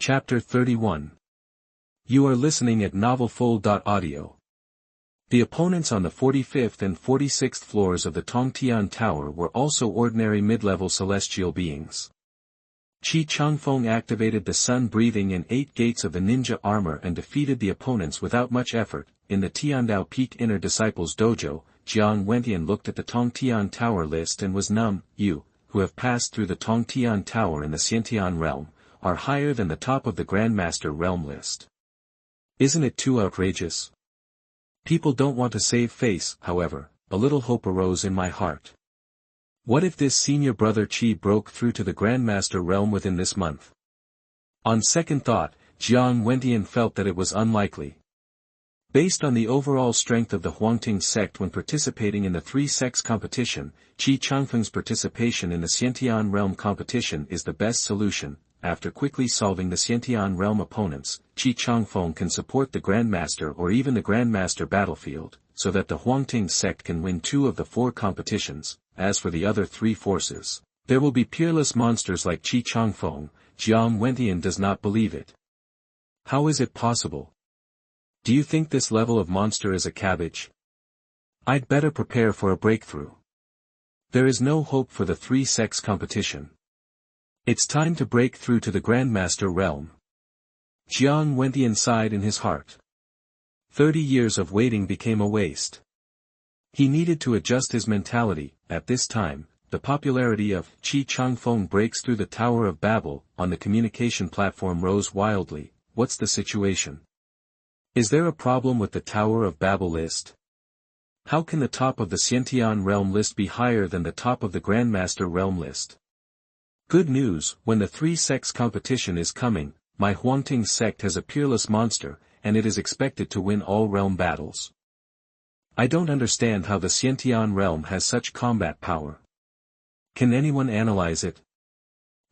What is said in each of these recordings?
Chapter 31. You are listening at novelfull.audio. The opponents on the 45th and 46th floors of the Tongtian Tower were also ordinary mid-level celestial beings. Changfeng activated the sun-breathing and 8 gates of the ninja armor and defeated the opponents without much effort. In the Tianjiao Peak Inner Disciples Dojo, Jiang Wentian looked at the Tongtian Tower list and was numb. You, who have passed through the Tongtian Tower in the Xiantian realm, are higher than the top of the Grandmaster realm list. Isn't it too outrageous? People don't want to save face. However, a little hope arose in my heart. What if this senior brother Qi broke through to the Grandmaster realm within this month? On second thought, Jiang Wentian felt that it was unlikely. Based on the overall strength of the Huangting sect when participating in the 3-sects competition, Changfeng's participation in the Xiantian realm competition is the best solution. After quickly solving the Xiantian realm opponents, Changfeng can support the Grandmaster or even the Grandmaster battlefield, so that the Huangting sect can win 2 of the 4 competitions. As for the other 3 forces, there will be peerless monsters like Changfeng. Jiang Wentian does not believe it. How is it possible? Do you think this level of monster is a cabbage? I'd better prepare for a breakthrough. There is no hope for the 3-sects competition. It's time to break through to the Grandmaster realm. Jiang Wentian sighed in his heart. 30 years of waiting became a waste. He needed to adjust his mentality. At this time, the popularity of Changfeng breaks through the Tower of Babel on the communication platform rose wildly. What's the situation? Is there a problem with the Tower of Babel list? How can the top of the Xiantian realm list be higher than the top of the Grandmaster realm list? Good news, when the 3-sects competition is coming, my Huangting sect has a peerless monster, and it is expected to win all realm battles. I don't understand how the Xiantian realm has such combat power. Can anyone analyze it?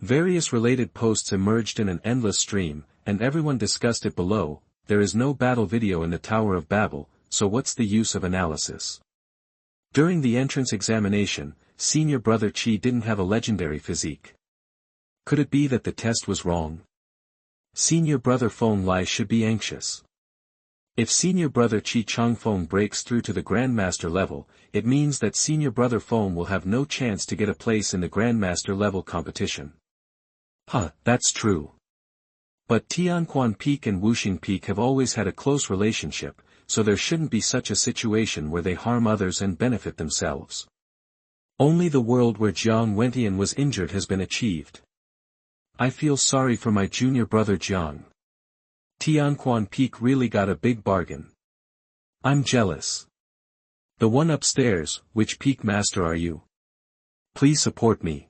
Various related posts emerged in an endless stream, and everyone discussed it below. There is no battle video in the Tower of Babel, so what's the use of analysis? During the entrance examination, senior brother Qi didn't have a legendary physique. Could it be that the test was wrong? Senior brother Feng Lai should be anxious. If senior brother Changfeng breaks through to the Grandmaster level, it means that senior brother Feng will have no chance to get a place in the Grandmaster level competition. That's true. But Tianquan Peak and Wuxing Peak have always had a close relationship, so there shouldn't be such a situation where they harm others and benefit themselves. Only the world where Jiang Wentian was injured has been achieved. I feel sorry for my junior brother Jiang. Tianquan Peak really got a big bargain. I'm jealous. The one upstairs, which peak master are you? Please support me.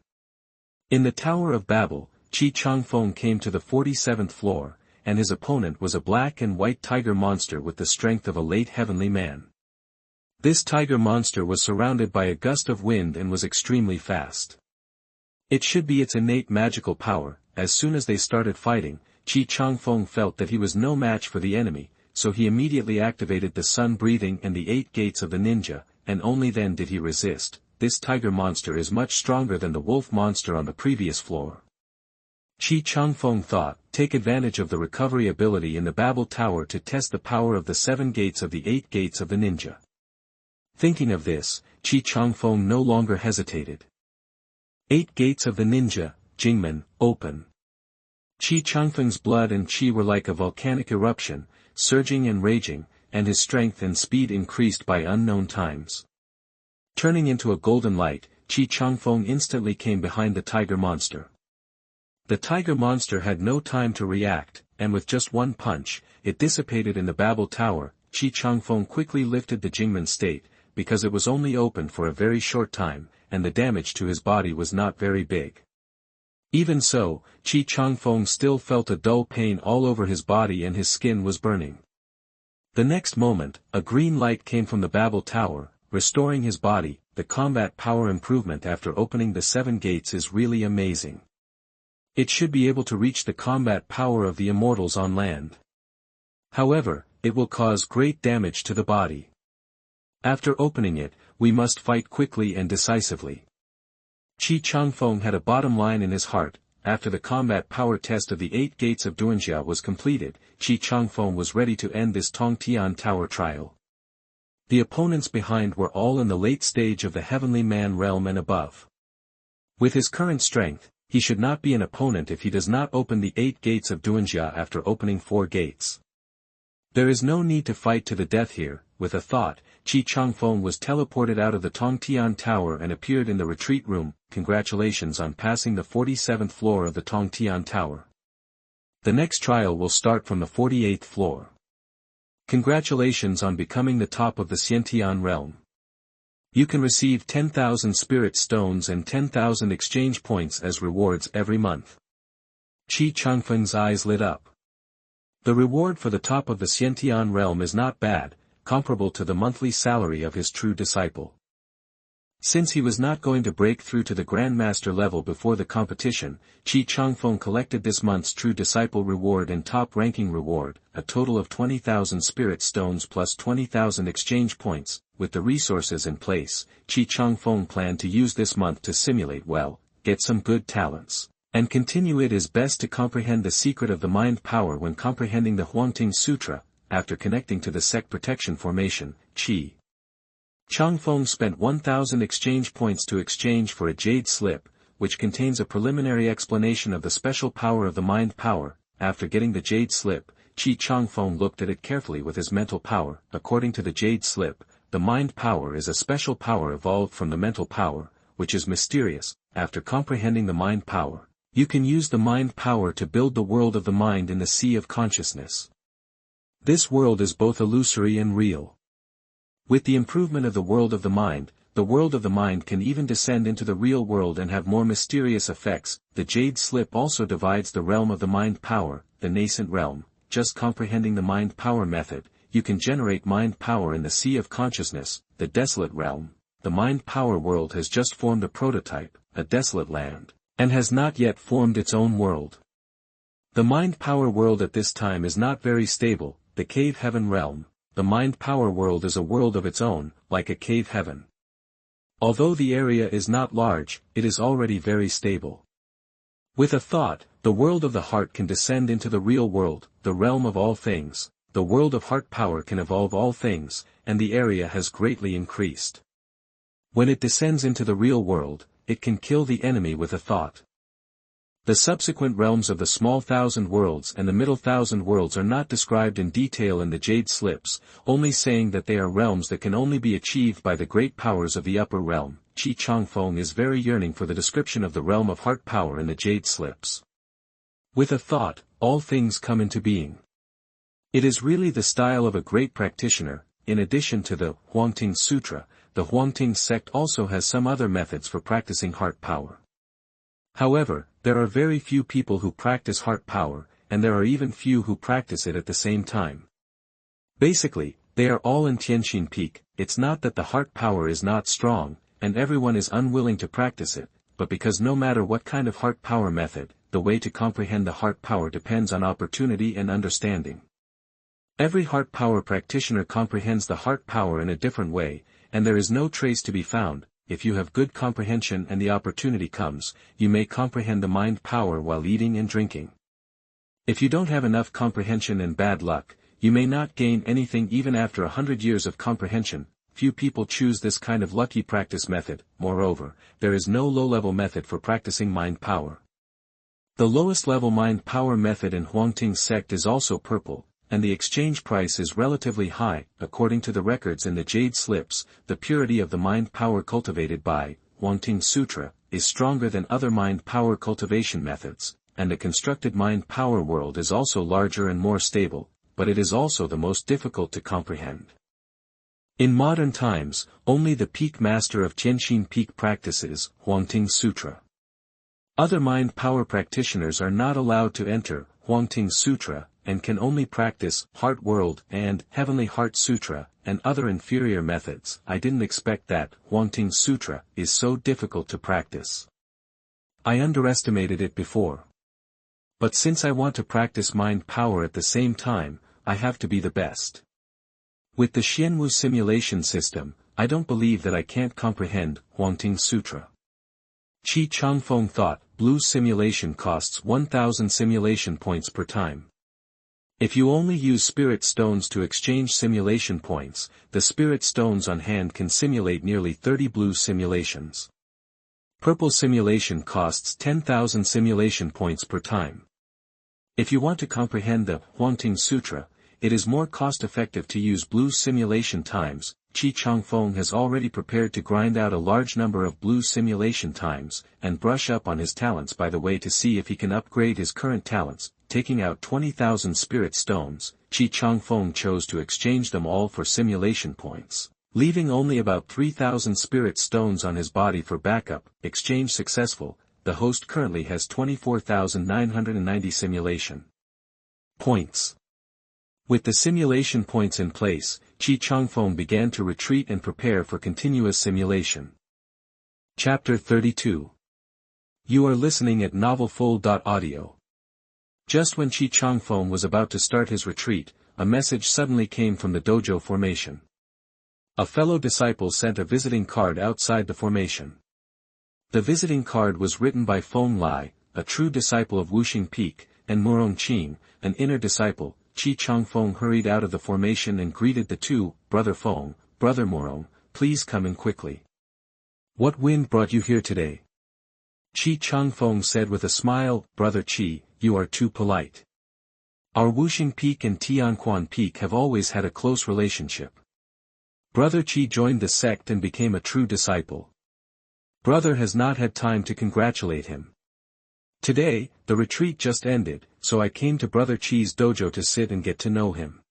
In the Tower of Babel, Changfeng came to the 47th floor, and his opponent was a black and white tiger monster with the strength of a late heavenly man. This tiger monster was surrounded by a gust of wind and was extremely fast. It should be its innate magical power. As soon as they started fighting, Changfeng felt that he was no match for the enemy, so he immediately activated the sun-breathing and the 8 gates of the ninja, and only then did he resist. This tiger monster is much stronger than the wolf monster on the previous floor. Changfeng thought, take advantage of the recovery ability in the Babel Tower to test the power of the 7 gates of the 8 gates of the ninja. Thinking of this, Changfeng no longer hesitated. 8 gates of the ninja, Jingmen, open. Changfeng's blood and qi were like a volcanic eruption, surging and raging, and his strength and speed increased by unknown times. Turning into a golden light, Changfeng instantly came behind the tiger monster. The tiger monster had no time to react, and with just one punch, it dissipated in the Babel Tower. Changfeng quickly lifted the Jingmen state, because it was only open for a very short time, and the damage to his body was not very big. Even so, Changfeng still felt a dull pain all over his body and his skin was burning. The next moment, a green light came from the Babel Tower, restoring his body. The combat power improvement after opening the 7 gates is really amazing. It should be able to reach the combat power of the immortals on land. However, it will cause great damage to the body. After opening it, we must fight quickly and decisively. Changfeng had a bottom line in his heart. after the combat power test of the 8 gates of Tianjiao was completed, Changfeng was ready to end this Tongtian Tower trial. The opponents behind were all in the late stage of the heavenly man realm and above. With his current strength, he should not be an opponent if he does not open the 8 gates of Tianjiao after opening 4 gates. There is no need to fight to the death here. With a thought, Changfeng was teleported out of the Tongtian Tower and appeared in the retreat room. Congratulations on passing the 47th floor of the Tongtian Tower. The next trial will start from the 48th floor. Congratulations on becoming the top of the Xiantian realm. You can receive 10,000 spirit stones and 10,000 exchange points as rewards every month. Changfeng's eyes lit up. The reward for the top of the Xiantian realm is not bad, comparable to the monthly salary of his true disciple. Since he was not going to break through to the Grandmaster level before the competition, Changfeng collected this month's true disciple reward and top-ranking reward, a total of 20,000 spirit stones plus 20,000 exchange points. With the resources in place, Changfeng planned to use this month to simulate well, get some good talents, and continue. It is best to comprehend the secret of the mind power when comprehending the Huangting Sutra, after connecting to the sect protection formation, Changfeng spent 1,000 exchange points to exchange for a jade slip, which contains a preliminary explanation of the special power of the mind power. After getting the jade slip, Changfeng looked at it carefully with his mental power. According to the jade slip, the mind power is a special power evolved from the mental power, which is mysterious. After comprehending the mind power, you can use the mind power to build the world of the mind in the sea of consciousness. This world is both illusory and real. With the improvement of the world of the mind can even descend into the real world and have more mysterious effects. The jade slip also divides the realm of the mind power, the nascent realm. Just comprehending the mind power method, you can generate mind power in the sea of consciousness, the desolate realm. The mind power world has just formed a prototype, a desolate land, and has not yet formed its own world. The mind power world at this time is not very stable, the cave heaven realm. The mind power world is a world of its own, like a cave heaven. Although the area is not large, it is already very stable. With a thought, the world of the heart can descend into the real world, the realm of all things. The world of heart power can evolve all things, and the area has greatly increased. When it descends into the real world, it can kill the enemy with a thought. The subsequent realms of the small thousand worlds and the middle thousand worlds are not described in detail in the jade slips, only saying that they are realms that can only be achieved by the great powers of the upper realm. Changfeng is very yearning for the description of the realm of heart power in the jade slips. With a thought, all things come into being. It is really the style of a great practitioner. In addition to the Huangting Sutra, the Huangting sect also has some other methods for practicing heart power. However, there are very few people who practice heart power, and there are even few who practice it at the same time. Basically, they are all in Tianjin Peak. It's not that the heart power is not strong, and everyone is unwilling to practice it, but because no matter what kind of heart power method, the way to comprehend the heart power depends on opportunity and understanding. Every heart power practitioner comprehends the heart power in a different way, and there is no trace to be found. If you have good comprehension and the opportunity comes, you may comprehend the mind power while eating and drinking. If you don't have enough comprehension and bad luck, you may not gain anything even after 100 years of comprehension. Few people choose this kind of lucky practice method. Moreover, there is no low-level method for practicing mind power. The lowest level mind power method in Huangting sect is also purple, and the exchange price is relatively high. According to the records in the jade slips, the purity of the mind power cultivated by Huangting Sutra is stronger than other mind power cultivation methods, and the constructed mind power world is also larger and more stable, but it is also the most difficult to comprehend. In modern times, only the peak master of Tianjin Peak practices Huangting Sutra. Other mind power practitioners are not allowed to enter Huangting Sutra, and can only practice Heart World and Heavenly Heart Sutra, and other inferior methods. I didn't expect that Huangting Sutra is so difficult to practice. I underestimated it before. But since I want to practice mind power at the same time, I have to be the best. With the Xianwu simulation system, I don't believe that I can't comprehend Huangting Sutra. Changfeng thought, blue simulation costs 1000 simulation points per time. If you only use spirit stones to exchange simulation points, the spirit stones on hand can simulate nearly 30 blue simulations. Purple simulation costs 10,000 simulation points per time. If you want to comprehend the Huangting Sutra, it is more cost-effective to use blue simulation times. Changfeng has already prepared to grind out a large number of blue simulation times, and brush up on his talents by the way to see if he can upgrade his current talents. Taking out 20,000 spirit stones, Changfeng chose to exchange them all for simulation points, leaving only about 3,000 spirit stones on his body for backup. Exchange successful. The host currently has 24,990 simulation points. With the simulation points in place, Changfeng began to retreat and prepare for continuous simulation. Chapter 32. You are listening at novelfull.audio. Just when Changfeng was about to start his retreat, a message suddenly came from the dojo formation. A fellow disciple sent a visiting card outside the formation. The visiting card was written by Feng Lai, a true disciple of Wuxing Peak, and Murong Qing, an inner disciple. Changfeng hurried out of the formation and greeted the two. Brother Feng, Brother Murong, please come in quickly. What wind brought you here today? Changfeng said with a smile. Brother Qi, you are too polite. Our Wuxing Peak and Tianquan Peak have always had a close relationship. Brother Qi joined the sect and became a true disciple. Brother has not had time to congratulate him. Today, the retreat just ended, so I came to Brother Qi's dojo to sit and get to know him.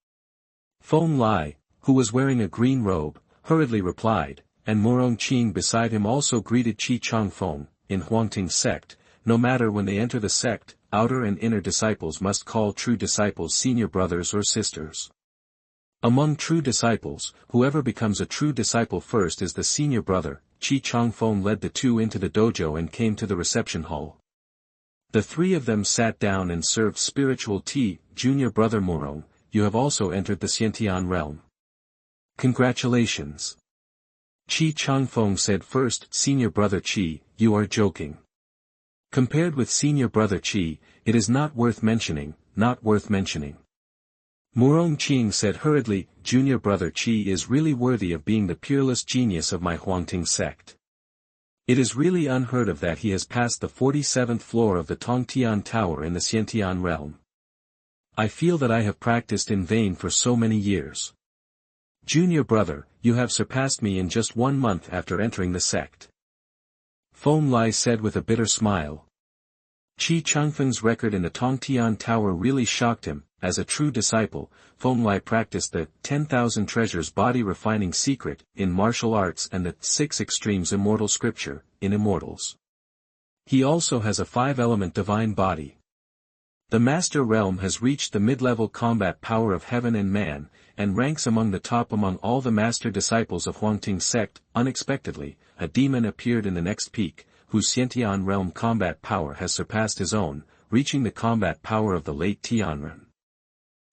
Feng Lai, who was wearing a green robe, hurriedly replied, and Murong Qing beside him also greeted Changfeng. In Huangting sect, no matter when they enter the sect, outer and inner disciples must call true disciples senior brothers or sisters. Among true disciples, whoever becomes a true disciple first is the senior brother. Changfeng led the two into the dojo and came to the reception hall. The three of them sat down and served spiritual tea. Junior brother Murong, you have also entered the Xiantian realm. Congratulations. Changfeng said first. Senior brother Qi, you are joking. Compared with senior brother Qi, it is not worth mentioning, not worth mentioning. Murong Qing said hurriedly, junior brother Qi is really worthy of being the peerless genius of my Huangting sect. It is really unheard of that he has passed the 47th floor of the Tongtian Tower in the Xiantian realm. I feel that I have practiced in vain for so many years. Junior brother, you have surpassed me in just 1 month after entering the sect. Feng Lai said with a bitter smile. Changfeng's record in the Tongtian Tower really shocked him. As a true disciple, Feng Lai practiced the 10,000 treasures body refining secret in martial arts and the 6 extremes immortal scripture in immortals. He also has a 5-element divine body. The master realm has reached the mid-level combat power of heaven and man, and ranks among the top among all the master disciples of Huangting sect. Unexpectedly, a demon appeared in the next peak, whose Xiantian realm combat power has surpassed his own, reaching the combat power of the late Tianren.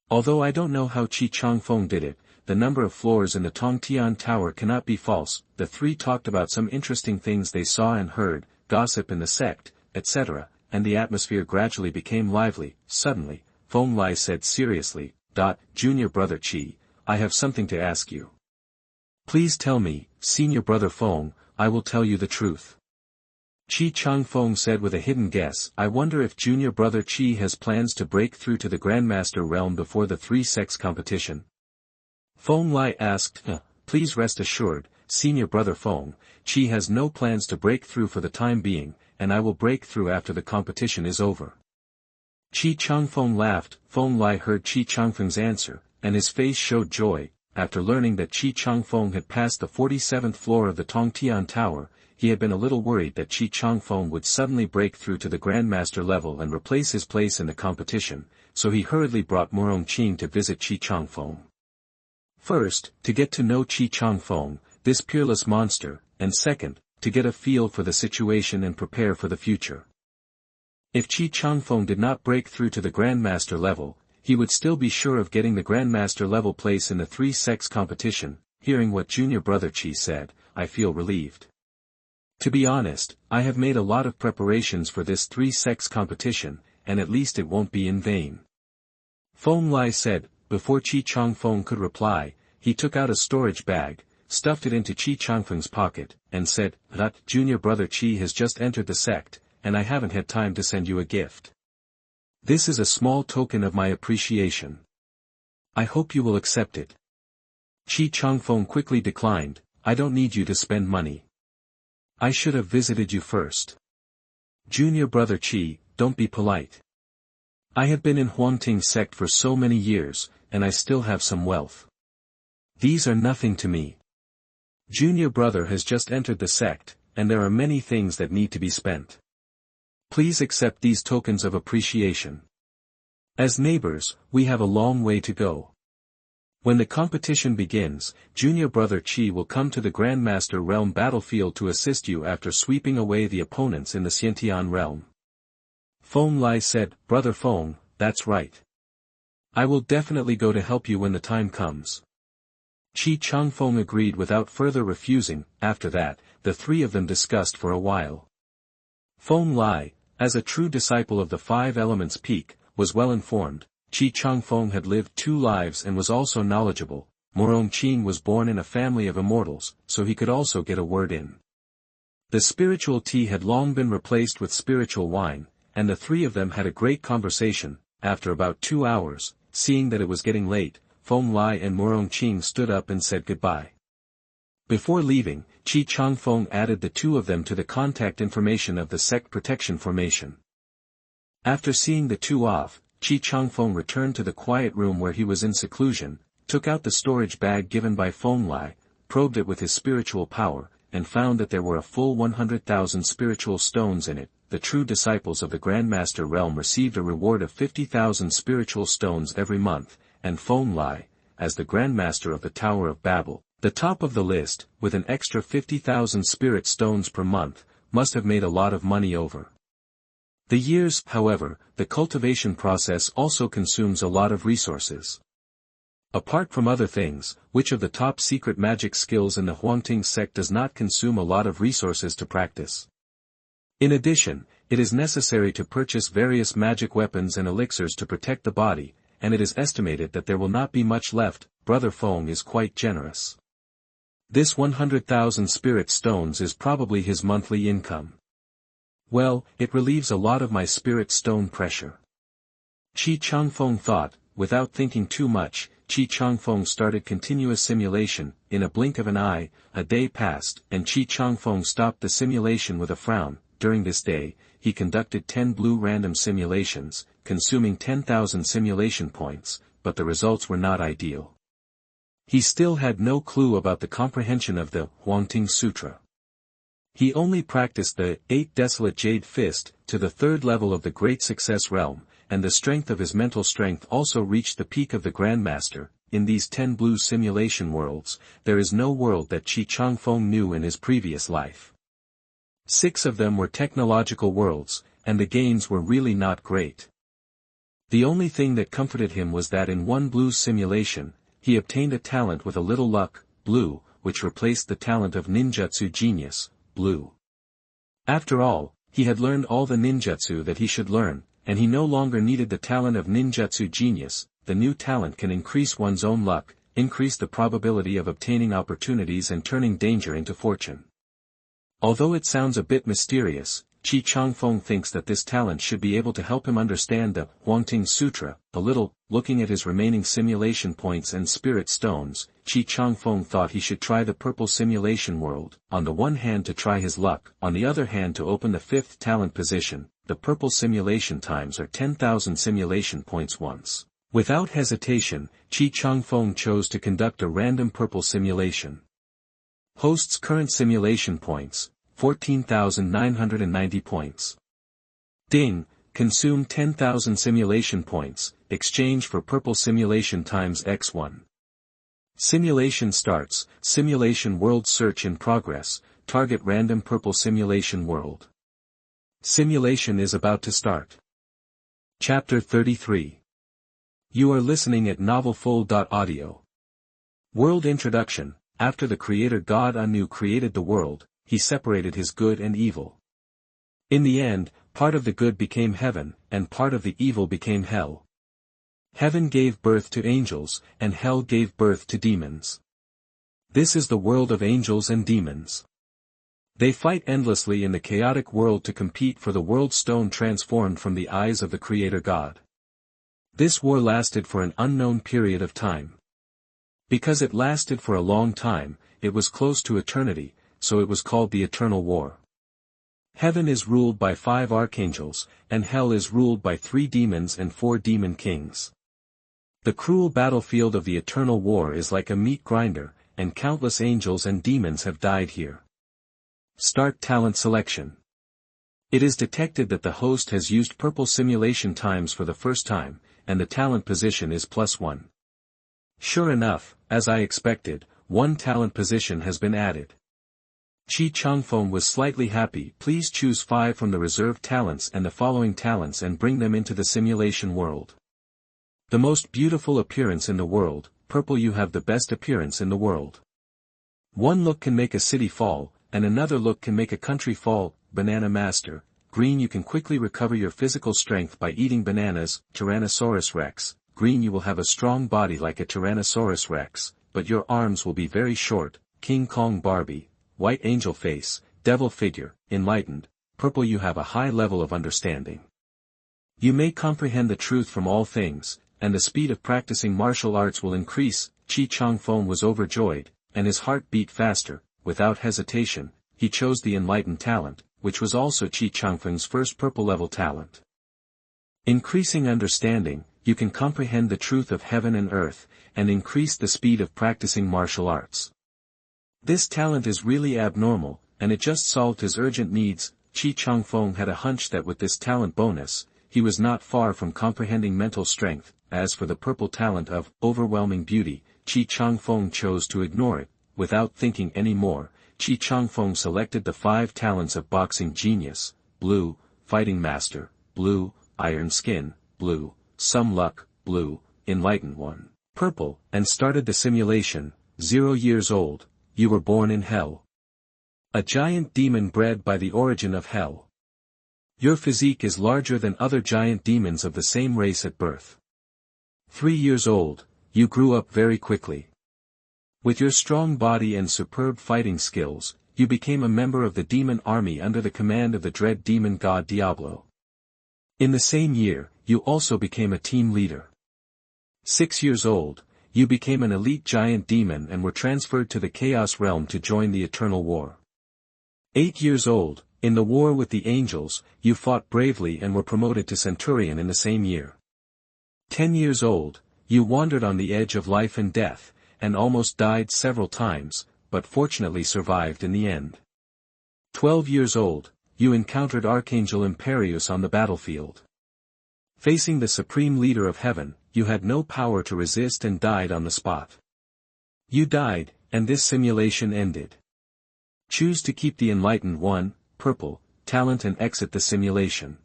Although I don't know how Changfeng did it, the number of floors in the Tongtian Tower cannot be false. The three talked about some interesting things they saw and heard, gossip in the sect, etc., and the atmosphere gradually became lively. Suddenly, Feng Lai said seriously, Junior brother Qi, I have something to ask you. Please tell me, senior brother Feng, I will tell you the truth. Changfeng said with a hidden guess, I wonder if junior brother Qi has plans to break through to the Grandmaster realm before the 3-sex competition. Feng Lai asked, please rest assured, senior brother Feng, Qi has no plans to break through for the time being, and I will break through after the competition is over. Changfeng laughed. Feng Lai heard Changfeng's answer, and his face showed joy. After learning that Changfeng had passed the 47th floor of the Tongtian Tower, he had been a little worried that Changfeng would suddenly break through to the Grandmaster level and replace his place in the competition, so he hurriedly brought Murong Qing to visit Changfeng. First, to get to know Changfeng, this peerless monster, and second, to get a feel for the situation and prepare for the future. If Changfeng did not break through to the Grandmaster level, he would still be sure of getting the Grandmaster level place in the 3-sex competition. Hearing what junior brother Qi said, I feel relieved. To be honest, I have made a lot of preparations for this 3-sex competition, and at least it won't be in vain. Feng Lai said. Before Changfeng could reply, he took out a storage bag, stuffed it into Changfeng's pocket, and said, "That junior brother Chi has just entered the sect, and I haven't had time to send you a gift. This is a small token of my appreciation. I hope you will accept it." Changfeng quickly declined. "I don't need you to spend money. I should have visited you first. Junior brother Chi, don't be polite. I have been in Huangting's sect for so many years, and I still have some wealth. These are nothing to me. Junior brother has just entered the sect, and there are many things that need to be spent. Please accept these tokens of appreciation. As neighbors, we have a long way to go. When the competition begins, junior brother Chi will come to the Grandmaster Realm battlefield to assist you after sweeping away the opponents in the Xiantian realm." Feng Lai said, "Brother Feng, that's right. I will definitely go to help you when the time comes." Changfeng agreed without further refusing. After that, the three of them discussed for a while. Feng Lai, as a true disciple of the Five Elements Peak, was well informed. Changfeng had lived 2 lives and was also knowledgeable. Qing was born in a family of immortals, so he could also get a word in. The spiritual tea had long been replaced with spiritual wine, and the three of them had a great conversation. After about 2 hours, seeing that it was getting late, Feng Lai and Qing stood up and said goodbye. Before leaving, Changfeng added the 2 of them to the contact information of the sect protection formation. After seeing the 2 off, Changfeng returned to the quiet room where he was in seclusion, took out the storage bag given by Feng Lai, probed it with his spiritual power, and found that there were a full 100,000 spiritual stones in it. The true disciples of the Grandmaster Realm received a reward of 50,000 spiritual stones every month, and Feng Lai, as the Grandmaster of the Tower of Babel, the top of the list, with an extra 50,000 spirit stones per month, must have made a lot of money over the years. However, the cultivation process also consumes a lot of resources. Apart from other things, which of the top secret magic skills in the Huangting sect does not consume a lot of resources to practice? In addition, it is necessary to purchase various magic weapons and elixirs to protect the body, and it is estimated that there will not be much left. Brother Feng is quite generous. This 100,000 spirit stones is probably his monthly income. Well, it relieves a lot of my spirit stone pressure. Changfeng thought. Without thinking too much, Changfeng started continuous simulation. In a blink of an eye, a day passed, and Changfeng stopped the simulation with a frown. During this day, he conducted 10 blue random simulations, consuming 10,000 simulation points, but the results were not ideal. He still had no clue about the comprehension of the Huangting Sutra. He only practiced the 8 Desolate Jade Fist to the 3rd level of the Great Success Realm, and the strength of his mental strength also reached the peak of the Grandmaster. In these 10 blue simulation worlds, there is no world that Changfeng knew in his previous life. 6 of them were technological worlds, and the gains were really not great. The only thing that comforted him was that in one blue simulation, he obtained a talent with a little luck, blue, which replaced the talent of ninjutsu genius, blue. After all, he had learned all the ninjutsu that he should learn, and he no longer needed the talent of ninjutsu genius. The new talent can increase one's own luck, increase the probability of obtaining opportunities and turning danger into fortune. Although it sounds a bit mysterious, Changfeng thinks that this talent should be able to help him understand the Huangting Sutra a little. Looking at his remaining simulation points and spirit stones, Changfeng thought he should try the purple simulation world, on the one hand to try his luck, on the other hand to open the 5th talent position. The purple simulation times are 10,000 simulation points once. Without hesitation, Changfeng chose to conduct a random purple simulation. Host's current simulation points, 14,990 points. Ding, consume 10,000 simulation points, exchange for purple simulation times x1. Simulation starts. Simulation world search in progress. Target random purple simulation world. Simulation is about to start. Chapter 33. You are listening at novelfull.audio. World Introduction. After the creator God Anu created the world, he separated his good and evil. In the end, part of the good became heaven, and part of the evil became hell. Heaven gave birth to angels, and hell gave birth to demons. This is the world of angels and demons. They fight endlessly in the chaotic world to compete for the world stone transformed from the eyes of the Creator God. This war lasted for an unknown period of time. Because it lasted for a long time, it was close to eternity, so it was called the Eternal War. Heaven is ruled by 5 archangels, and hell is ruled by 3 demons and 4 demon kings. The cruel battlefield of the Eternal War is like a meat grinder, and countless angels and demons have died here. Start talent selection. It is detected that the host has used purple simulation times for the first time, and the talent position is +1. Sure enough, as I expected, 1 talent position has been added. Changfeng was slightly happy. Please choose 5 from the reserved talents and the following talents and bring them into the simulation world. The most beautiful appearance in the world, purple. You have the best appearance in the world. One look can make a city fall, and another look can make a country fall. Banana master. Green. You can quickly recover your physical strength by eating bananas. Tyrannosaurus rex. Green. You will have a strong body like a Tyrannosaurus rex, but your arms will be very short. King Kong Barbie. White angel face, devil figure. Enlightened. Purple. You have a high level of understanding. You may comprehend the truth from all things, and the speed of practicing martial arts will increase. Changfeng was overjoyed, and his heart beat faster. Without hesitation, he chose the enlightened talent, which was also Changfeng's first purple level talent. Increasing understanding, you can comprehend the truth of heaven and earth, and increase the speed of practicing martial arts. This talent is really abnormal, and it just solved his urgent needs. Changfeng had a hunch that with this talent bonus, he was not far from comprehending mental strength. As for the purple talent of overwhelming beauty, Changfeng chose to ignore it. Without thinking any more, Changfeng selected the 5 talents of boxing genius, blue, fighting master, blue, iron skin, blue, some luck, blue, enlightened one, purple, and started the simulation. 0 years old, you were born in hell. A giant demon bred by the origin of hell. Your physique is larger than other giant demons of the same race at birth. 3 years old, you grew up very quickly. With your strong body and superb fighting skills, you became a member of the demon army under the command of the dread demon god Diablo. In the same year, you also became a team leader. 6 years old, you became an elite giant demon and were transferred to the Chaos Realm to join the Eternal War. 8 years old, in the war with the angels, you fought bravely and were promoted to Centurion in the same year. 10 years old, you wandered on the edge of life and death, and almost died several times, but fortunately survived in the end. 12 years old, you encountered Archangel Imperius on the battlefield. Facing the supreme leader of heaven, you had no power to resist and died on the spot. You died, and this simulation ended. Choose to keep the enlightened one, purple, talent and exit the simulation.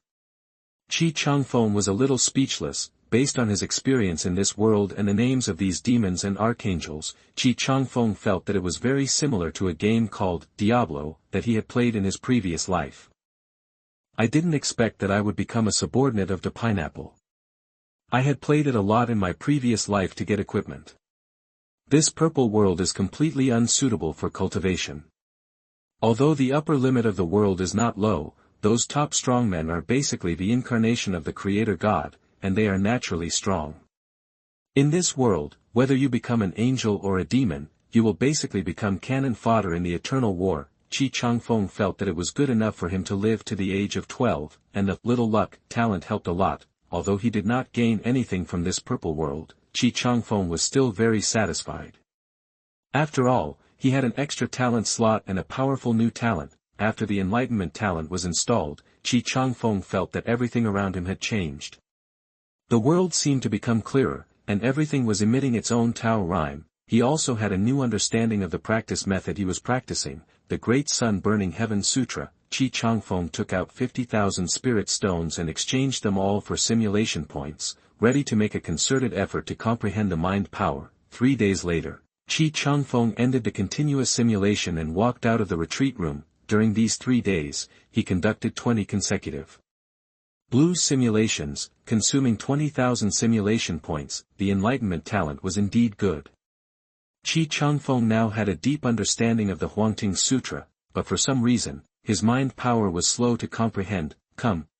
Changfeng was a little speechless. Based on his experience in this world and the names of these demons and archangels, Changfeng felt that it was very similar to a game called Diablo that he had played in his previous life. I didn't expect that I would become a subordinate of the pineapple. I had played it a lot in my previous life to get equipment. This purple world is completely unsuitable for cultivation. Although the upper limit of the world is not low, those top strongmen are basically the incarnation of the Creator God, and they are naturally strong. In this world, whether you become an angel or a demon, you will basically become cannon fodder in the Eternal War. Changfeng felt that it was good enough for him to live to the age of 12, and the little luck talent helped a lot. Although he did not gain anything from this purple world, Changfeng was still very satisfied. After all, he had an extra talent slot and a powerful new talent. After the enlightenment talent was installed, Changfeng felt that everything around him had changed. The world seemed to become clearer, and everything was emitting its own Tao rhyme. He also had a new understanding of the practice method he was practicing, the Great Sun Burning Heaven Sutra. Changfeng took out 50,000 spirit stones and exchanged them all for simulation points, ready to make a concerted effort to comprehend the mind power. 3 days later, Changfeng ended the continuous simulation and walked out of the retreat room. during these 3 days, he conducted 20 consecutive blue simulations, consuming 20,000 simulation points. The enlightenment talent was indeed good. Changfeng now had a deep understanding of the Huangting Sutra, but for some reason, his mind power was slow to comprehend.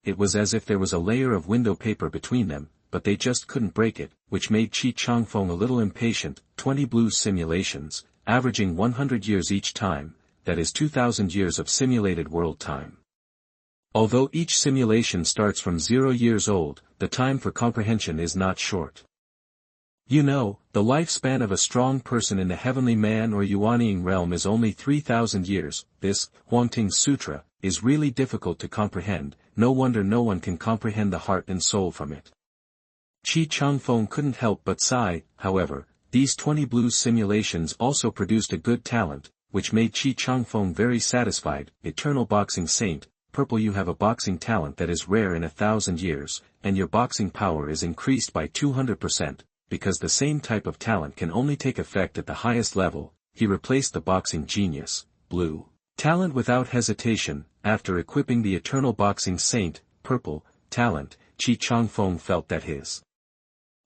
It was as if there was a layer of window paper between them, but they just couldn't break it, which made Changfeng a little impatient. 20 blue simulations, averaging 100 years each time, that is 2,000 years of simulated world time. Although each simulation starts from 0 years old, the time for comprehension is not short. You know, the lifespan of a strong person in the heavenly man or Yuanying realm is only 3,000 years. This, Huangting Sutra, is really difficult to comprehend. No wonder no one can comprehend the heart and soul from it. Changfeng couldn't help but sigh. However, these 20 blue simulations also produced a good talent, which made Changfeng very satisfied. Eternal boxing saint, purple, you have a boxing talent that is rare in 1,000 years, and your boxing power is increased by 200%. Because the same type of talent can only take effect at the highest level, he replaced the boxing genius, blue talent without hesitation. After equipping the eternal boxing saint, purple talent, Changfeng felt that his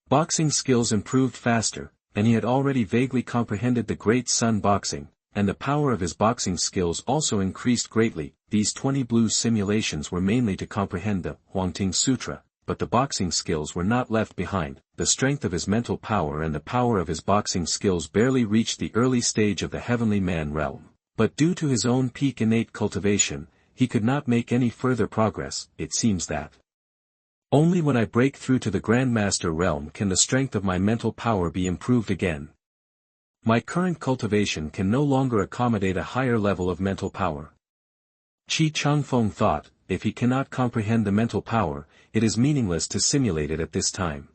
boxing skills improved faster, and he had already vaguely comprehended the great sun boxing, and the power of his boxing skills also increased greatly. These 20 blue simulations were mainly to comprehend the Huangting Sutra, but the boxing skills were not left behind. The strength of his mental power and the power of his boxing skills barely reached the early stage of the heavenly man realm, but due to his own peak innate cultivation, he could not make any further progress. It seems that only when I break through to the Grandmaster realm can the strength of my mental power be improved again. My current cultivation can no longer accommodate a higher level of mental power. Changfeng thought, if he cannot comprehend the mental power, it is meaningless to simulate it at this time.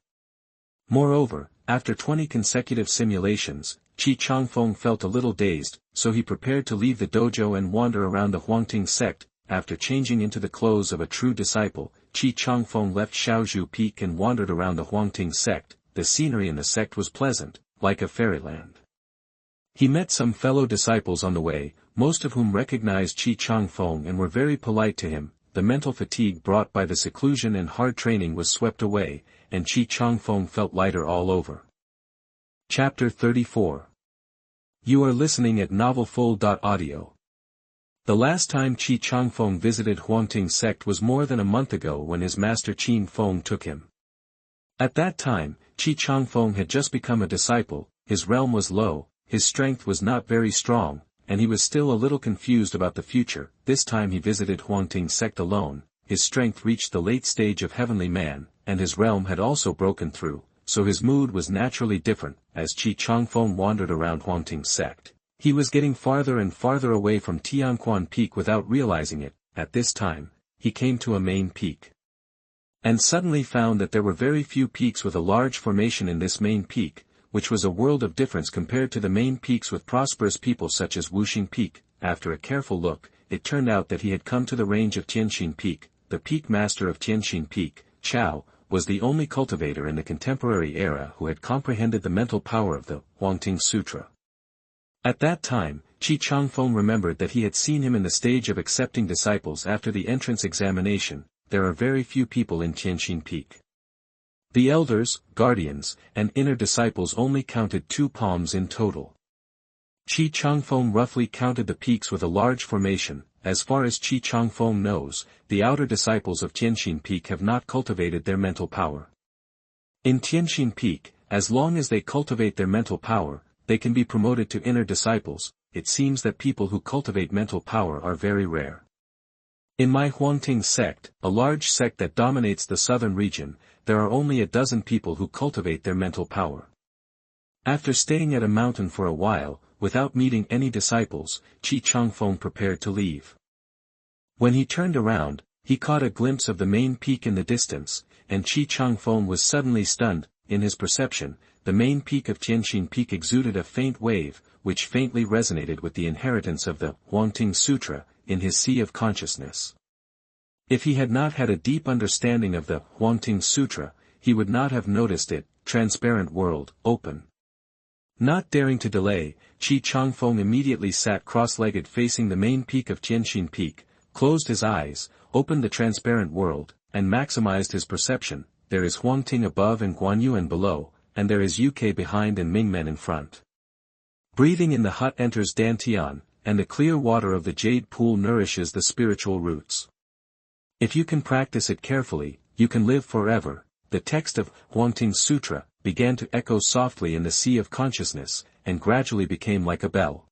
Moreover, after 20 consecutive simulations, Changfeng felt a little dazed, so he prepared to leave the dojo and wander around the Huangting sect. After changing into the clothes of a true disciple, Changfeng left Shaozhu Peak and wandered around the Huangting sect. The scenery in the sect was pleasant, like a fairyland. He met some fellow disciples on the way, most of whom recognized Changfeng and were very polite to him. The mental fatigue brought by the seclusion and hard training was swept away, and Changfeng felt lighter all over. Chapter 34. You are listening at novelfull.audio. The last time Changfeng visited Huangting sect was more than a month ago when his master Feng took him. At that time, Changfeng had just become a disciple, his realm was low, his strength was not very strong, and he was still a little confused about the future. This time he visited Huangting sect alone. His strength reached the late stage of heavenly man, and his realm had also broken through, so his mood was naturally different. As Changfeng wandered around Huangting sect, he was getting farther and farther away from Tianquan Peak without realizing it. At this time, he came to a main peak, and suddenly found that there were very few peaks with a large formation in this main peak, which was a world of difference compared to the main peaks with prosperous people such as Wuxing Peak. After a careful look, it turned out that he had come to the range of Tianjin Peak. The peak master of Tianjin Peak, Chao, was the only cultivator in the contemporary era who had comprehended the mental power of the Huangting Sutra. At that time, Changfeng remembered that he had seen him in the stage of accepting disciples after the entrance examination. There are very few people in Tianjin Peak. The elders, guardians, and inner disciples only counted 2 palms in total. Changfeng roughly counted the peaks with a large formation. As far as Changfeng knows, the outer disciples of Tianjin Peak have not cultivated their mental power. In Tianjin Peak, as long as they cultivate their mental power, they can be promoted to inner disciples. It seems that people who cultivate mental power are very rare. In my Huangting sect, a large sect that dominates the southern region, there are only a dozen people who cultivate their mental power. After staying at a mountain for a while, without meeting any disciples, Changfeng prepared to leave. When he turned around, he caught a glimpse of the main peak in the distance, and Changfeng was suddenly stunned. In his perception, the main peak of Tianjin Peak exuded a faint wave, which faintly resonated with the inheritance of the Huangting Sutra in his sea of consciousness. If he had not had a deep understanding of the Huangting Sutra, he would not have noticed it. Transparent world, open. Not daring to delay, Changfeng immediately sat cross-legged facing the main peak of Tianjin Peak, closed his eyes, opened the transparent world, and maximized his perception. There is Huangting above and Guanyuan below, and there is UK behind and Mingmen in front. Breathing in the hut enters Dantian, and the clear water of the jade pool nourishes the spiritual roots. If you can practice it carefully, you can live forever. The text of Huangting Sutra began to echo softly in the sea of consciousness, and gradually became like a bell.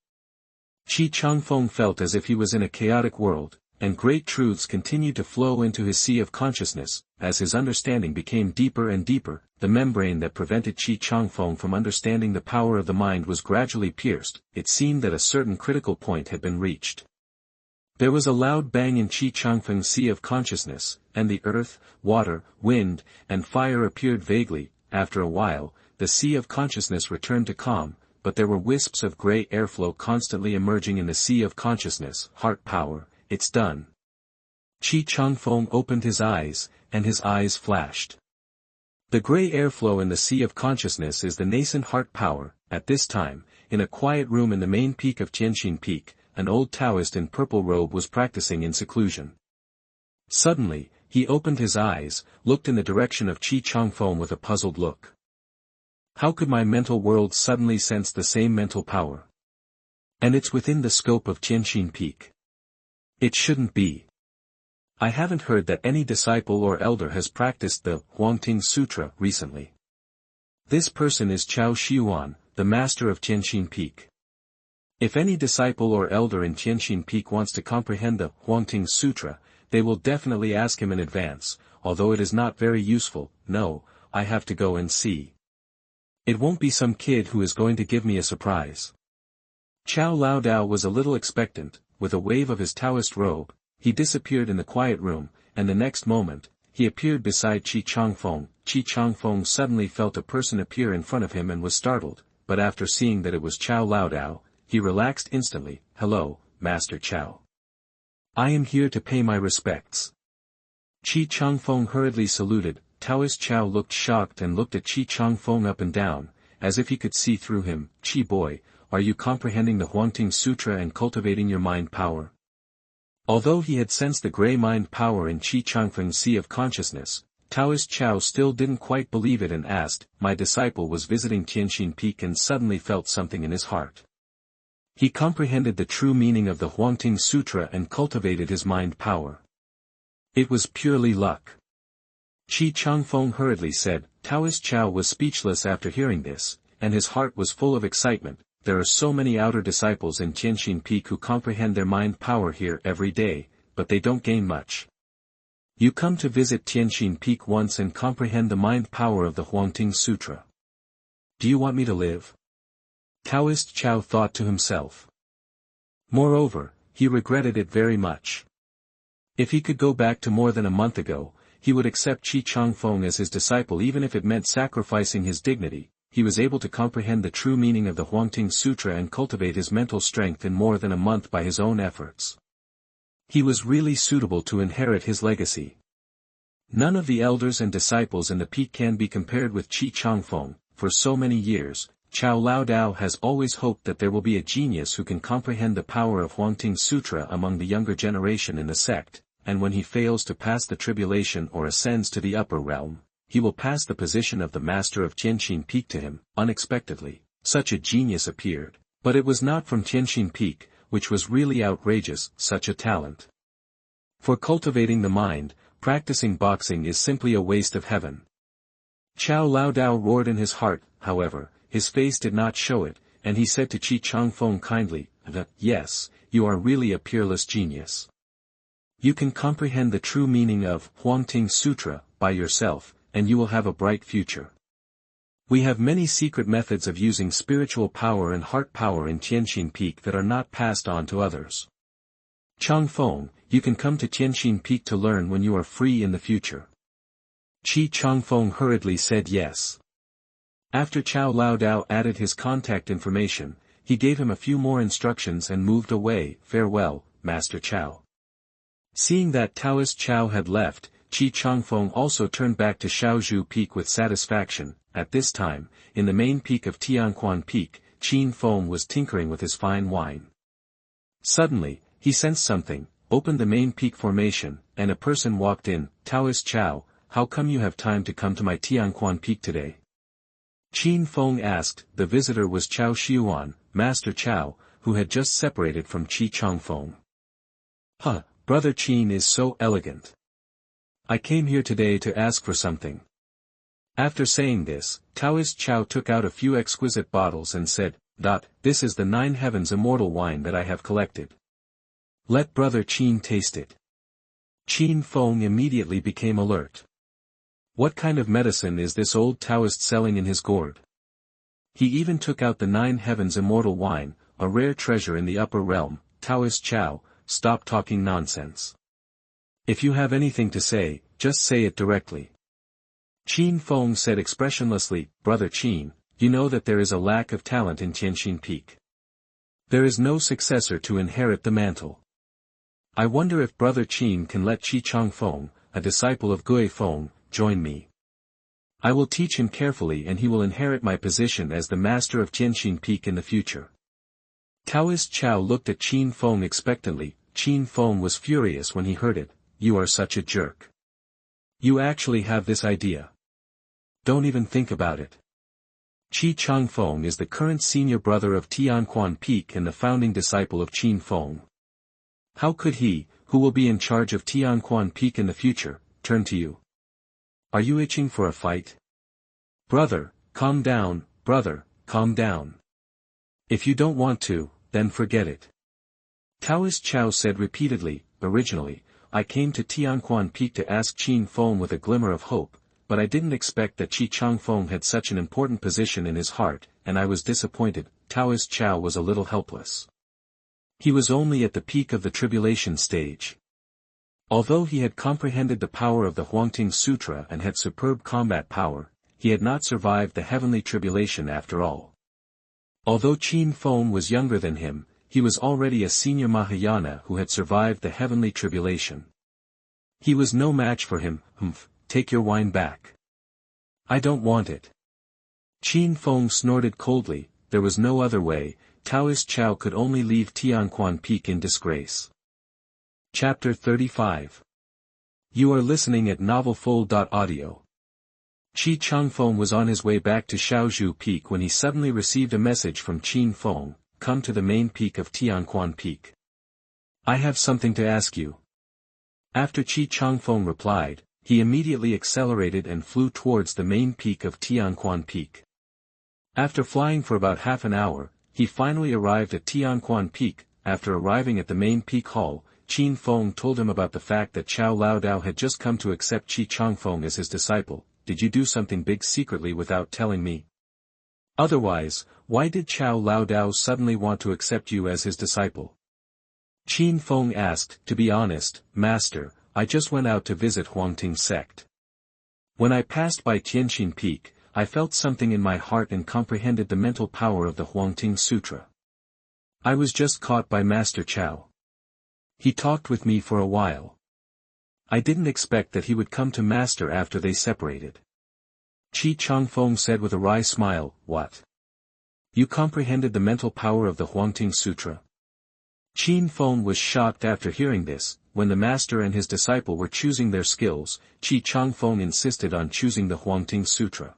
Changfeng felt as if he was in a chaotic world, and great truths continued to flow into his sea of consciousness. As his understanding became deeper and deeper, the membrane that prevented Changfeng from understanding the power of the mind was gradually pierced. It seemed that a certain critical point had been reached. There was a loud bang in Changfeng's sea of consciousness, and the earth, water, wind, and fire appeared vaguely. After a while, the sea of consciousness returned to calm, but there were wisps of gray airflow constantly emerging in the sea of consciousness. Heart power, it's done. Changfeng opened his eyes, and his eyes flashed. The gray airflow in the sea of consciousness is the nascent heart power. At this time, in a quiet room in the main peak of Tianjin Peak, an old Taoist in purple robe was practicing in seclusion. Suddenly, he opened his eyes, looked in the direction of Changfeng with a puzzled look. How could my mental world suddenly sense the same mental power? And it's within the scope of Tianjin Peak. It shouldn't be. I haven't heard that any disciple or elder has practiced the Huangting Sutra recently. This person is Chao Xiuan, the master of Tianjin Peak. If any disciple or elder in Tianjin Peak wants to comprehend the Huangting Sutra, they will definitely ask him in advance, although it is not very useful. No, I have to go and see. It won't be some kid who is going to give me a surprise. Chao Laodao was a little expectant. With a wave of his Taoist robe, he disappeared in the quiet room, and the next moment, he appeared beside Changfeng. Changfeng suddenly felt a person appear in front of him and was startled, but after seeing that it was Chao Laodao, he relaxed instantly. Hello, Master Chao. I am here to pay my respects. Changfeng hurriedly saluted. Taoist Chao looked shocked and looked at Changfeng up and down, as if he could see through him. Chi boy, are you comprehending the Huangting Sutra and cultivating your mind power? Although he had sensed the grey mind power in Changfeng's sea of consciousness, Taoist Chao still didn't quite believe it and asked. My disciple was visiting Tianjin Peak and suddenly felt something in his heart. He comprehended the true meaning of the Huangting Sutra and cultivated his mind power. It was purely luck. Changfeng hurriedly said. Taoist Chao was speechless after hearing this, and his heart was full of excitement. There are so many outer disciples in Tianjin Peak who comprehend their mind power here every day, but they don't gain much. You come to visit Tianjin Peak once and comprehend the mind power of the Huangting Sutra. Do you want me to live? Taoist Chao thought to himself. Moreover, he regretted it very much. If he could go back to more than a month ago, he would accept Changfeng as his disciple even if it meant sacrificing his dignity. He was able to comprehend the true meaning of the Huangting Sutra and cultivate his mental strength in more than a month by his own efforts. He was really suitable to inherit his legacy. None of the elders and disciples in the peak can be compared with Changfeng. For so many years, Chao Laodao has always hoped that there will be a genius who can comprehend the power of Huangting Sutra among the younger generation in the sect, and when he fails to pass the tribulation or ascends to the upper realm, he will pass the position of the master of Tianjin Peak to him. Unexpectedly, such a genius appeared, but it was not from Tianjin Peak, which was really outrageous. Such a talent. For cultivating the mind, practicing boxing is simply a waste of heaven. Chao Laodao roared in his heart. However, his face did not show it, and he said to Changfeng kindly, yes, you are really a peerless genius. You can comprehend the true meaning of Huangting Sutra by yourself, and you will have a bright future. We have many secret methods of using spiritual power and heart power in Tianjin Peak that are not passed on to others. Changfeng, you can come to Tianjin Peak to learn when you are free in the future. Changfeng hurriedly said yes. After Chao Laodao added his contact information, he gave him a few more instructions and moved away. Farewell, Master Chao. Seeing that Taoist Chao had left, Changfeng also turned back to Xiaozhu Peak with satisfaction. At this time, in the main peak of Tianquan Peak, Changfeng was tinkering with his fine wine. Suddenly, he sensed something, opened the main peak formation, and a person walked in. Taoist Chow, how come you have time to come to my Tianquan Peak today? Changfeng asked. The visitor was Chow Xiuan, Master Chow, who had just separated from Changfeng. Huh, Brother Qin is so elegant. I came here today to ask for something. After saying this, Taoist Chow took out a few exquisite bottles and said, This is the 9 heavens immortal wine that I have collected. Let Brother Qin taste it. Changfeng immediately became alert. What kind of medicine is this old Taoist selling in his gourd? He even took out the 9 heavens immortal wine, a rare treasure in the upper realm. Taoist Chow, stop talking nonsense. If you have anything to say, just say it directly. Changfeng said expressionlessly, Brother Qin, you know that there is a lack of talent in Tianjin Peak. There is no successor to inherit the mantle. I wonder if Brother Qin can let Changfeng, a disciple of Guifeng, join me. I will teach him carefully and he will inherit my position as the master of Tianjin Peak in the future. Taoist Chow looked at Changfeng expectantly. Changfeng was furious when he heard it. You are such a jerk. You actually have this idea. Don't even think about it. Changfeng is the current senior brother of Tianquan Peak and the founding disciple of Changfeng. How could he, who will be in charge of Tianquan Peak in the future, turn to you? Are you itching for a fight? Brother, calm down, brother, calm down. If you don't want to, then forget it. Taoist Chow said repeatedly, originally, I came to Tianquan Peak to ask Changfeng with a glimmer of hope, but I didn't expect that Changfeng had such an important position in his heart, and I was disappointed. Taoist Chow was a little helpless. He was only at the peak of the tribulation stage. Although he had comprehended the power of the Huangting Sutra and had superb combat power, he had not survived the heavenly tribulation after all. Although Changfeng was younger than him, he was already a senior Mahayana who had survived the heavenly tribulation. He was no match for him. Take your wine back. I don't want it. Changfeng snorted coldly. There was no other way. Taoist Chow could only leave Tianquan Peak in disgrace. Chapter 35. You are listening at novelfull.audio. Changfeng was on his way back to Xiaozhu Peak when he suddenly received a message from Changfeng. Come to the main peak of Tianquan Peak. I have something to ask you. After Changfeng replied, he immediately accelerated and flew towards the main peak of Tianquan Peak. After flying for about half an hour, he finally arrived at Tianquan Peak. After arriving at the main peak hall, Changfeng told him about the fact that Chow Laodao had just come to accept Changfeng as his disciple. Did you do something big secretly without telling me? Otherwise, why did Chow Laodao suddenly want to accept you as his disciple? Changfeng asked. To be honest, Master, I just went out to visit Huangting sect. When I passed by Tianjin Peak, I felt something in my heart and comprehended the mental power of the Huangting Sutra. I was just caught by Master Chow. He talked with me for a while. I didn't expect that he would come to Master after they separated. Changfeng said with a wry smile, What? You comprehended the mental power of the Huangting Sutra? Changfeng was shocked after hearing this. When the master and his disciple were choosing their skills, Changfeng insisted on choosing the Huangting Sutra.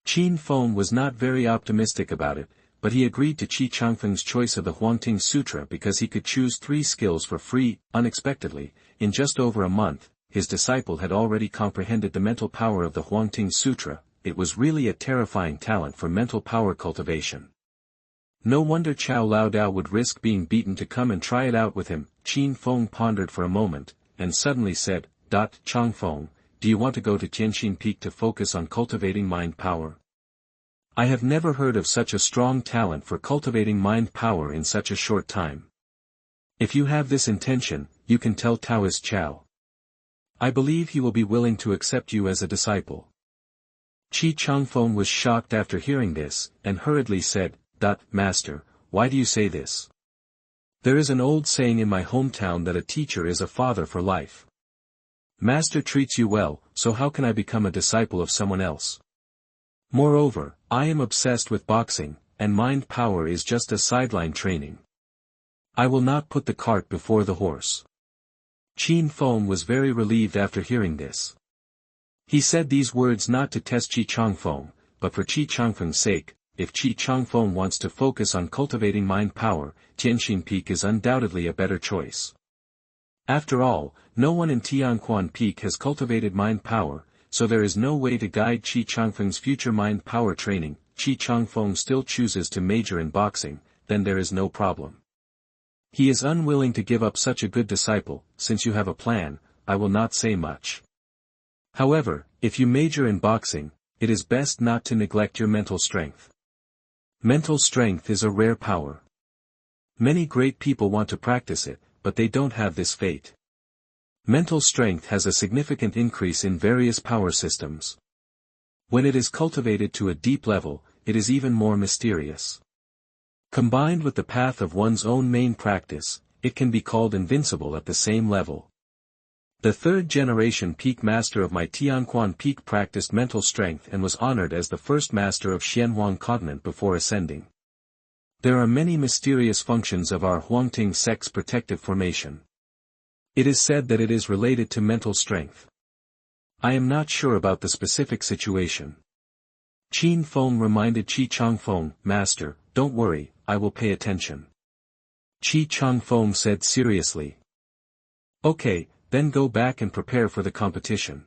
Changfeng was not very optimistic about it, but he agreed to Changfeng's choice of the Huangting Sutra because he could choose 3 skills for free. Unexpectedly, in just over a month, his disciple had already comprehended the mental power of the Huangting Sutra. It was really a terrifying talent for mental power cultivation. No wonder Chow Laodao would risk being beaten to come and try it out with him. Changfeng pondered for a moment, and suddenly said, Changfeng, do you want to go to Tianjin Peak to focus on cultivating mind power? I have never heard of such a strong talent for cultivating mind power in such a short time. If you have this intention, you can tell Taoist Chow. I believe he will be willing to accept you as a disciple. Changfeng was shocked after hearing this, and hurriedly said, Master, why do you say this? There is an old saying in my hometown that a teacher is a father for life. Master treats you well, so how can I become a disciple of someone else? Moreover, I am obsessed with boxing, and mind power is just a sideline training. I will not put the cart before the horse. Changfeng was very relieved after hearing this. He said these words not to test Changfeng, but for Changfeng's sake. If Changfeng wants to focus on cultivating mind power, Tianjin Peak is undoubtedly a better choice. After all, no one in Tianquan Peak has cultivated mind power, so there is no way to guide Changfeng's future mind power training. Changfeng still chooses to major in boxing, then there is no problem. He is unwilling to give up such a good disciple. Since you have a plan, I will not say much. However, if you major in boxing, it is best not to neglect your mental strength. Mental strength is a rare power. Many great people want to practice it, but they don't have this fate. Mental strength has a significant increase in various power systems. When it is cultivated to a deep level, it is even more mysterious. Combined with the path of one's own main practice, it can be called invincible at the same level. The third generation peak master of my Tianquan Peak practiced mental strength and was honored as the first master of Xianwu continent before ascending. There are many mysterious functions of our Huangting sect's protective formation. It is said that it is related to mental strength. I am not sure about the specific situation. Changfeng reminded Changfeng, Master, don't worry, I will pay attention. Changfeng said seriously. Okay, then go back and prepare for the competition.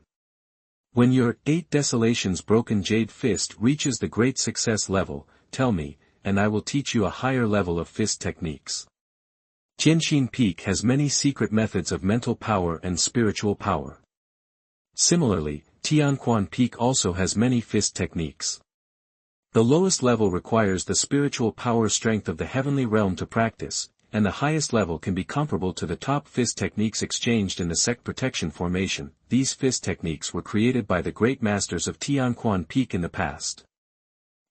When your 8 Desolations Broken Jade Fist reaches the great success level, tell me, and I will teach you a higher level of fist techniques. Tianjin Peak has many secret methods of mental power and spiritual power. Similarly, Tianquan Peak also has many fist techniques. The lowest level requires the spiritual power strength of the heavenly realm to practice, and the highest level can be comparable to the top fist techniques exchanged in the sect protection formation. These fist techniques were created by the great masters of Tianquan Peak in the past.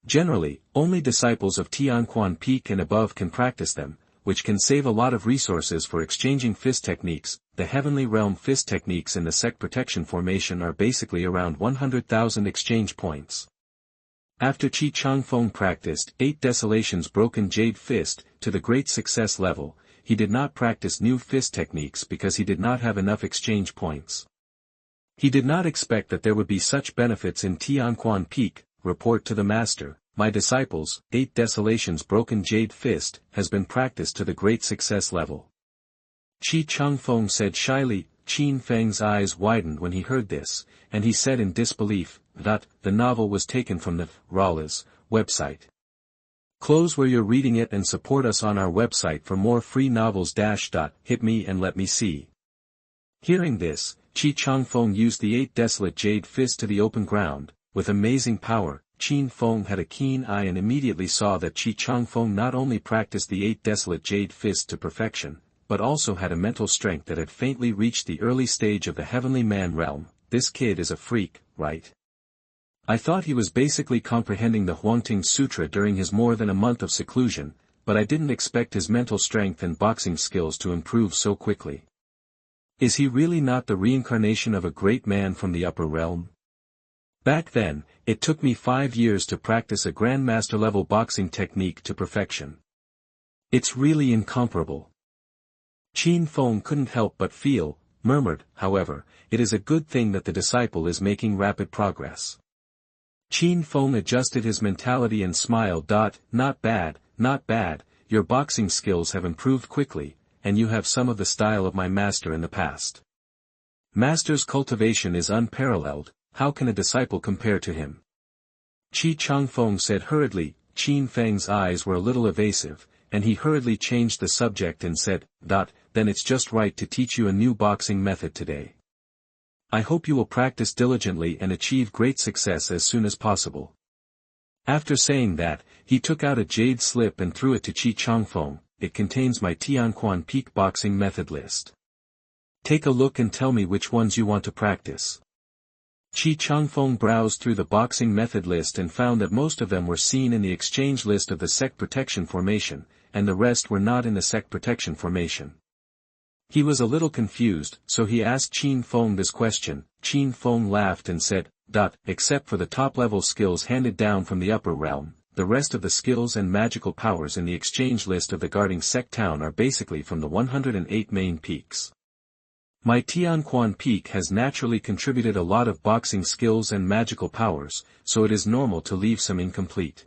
Generally, only disciples of Tianquan Peak and above can practice them, which can save a lot of resources for exchanging fist techniques. The heavenly realm fist techniques in the sect protection formation are basically around 100,000 exchange points. After Changfeng practiced 8 Desolations Broken Jade Fist to the great success level, he did not practice new fist techniques because he did not have enough exchange points. He did not expect that there would be such benefits in Tianquan Peak. Report to the master, my disciples, 8 Desolations Broken Jade Fist has been practiced to the great success level. Changfeng said shyly. Changfeng's eyes widened when he heard this, and he said in disbelief, that, the novel was taken from the Rawla's website. Close where you're reading it and support us on our website for more free novels. Hit me and let me see. Hearing this, Changfeng used the 8 Desolate Jade Fist to the open ground. With amazing power, Changfeng had a keen eye and immediately saw that Changfeng not only practiced the 8 Desolate Jade Fist to perfection, but also had a mental strength that had faintly reached the early stage of the heavenly man realm. This kid is a freak, right? I thought he was basically comprehending the Huangting Sutra during his more than a month of seclusion, but I didn't expect his mental strength and boxing skills to improve so quickly. Is he really not the reincarnation of a great man from the upper realm? Back then, it took me 5 years to practice a grandmaster level boxing technique to perfection. It's really incomparable. Changfeng couldn't help but feel, murmured, however, it is a good thing that the disciple is making rapid progress. Changfeng adjusted his mentality and smiled. Not bad, your boxing skills have improved quickly, and you have some of the style of my master in the past. Master's cultivation is unparalleled, how can a disciple compare to him? Changfeng said hurriedly. Changfeng's eyes were a little evasive, and he hurriedly changed the subject and said, then it's just right to teach you a new boxing method today. I hope you will practice diligently and achieve great success as soon as possible. After saying that, he took out a jade slip and threw it to Changfeng. It contains my Tianquan Peak boxing method list. Take a look and tell me which ones you want to practice. Changfeng browsed through the boxing method list and found that most of them were seen in the exchange list of the sect protection formation, and the rest were not in the sect protection formation. He was a little confused, so he asked Qin Feng this question. Qin Feng laughed and said, Except for the top-level skills handed down from the upper realm, the rest of the skills and magical powers in the exchange list of the guarding sect town are basically from the 108 main peaks. My Tianquan peak has naturally contributed a lot of boxing skills and magical powers, so it is normal to leave some incomplete.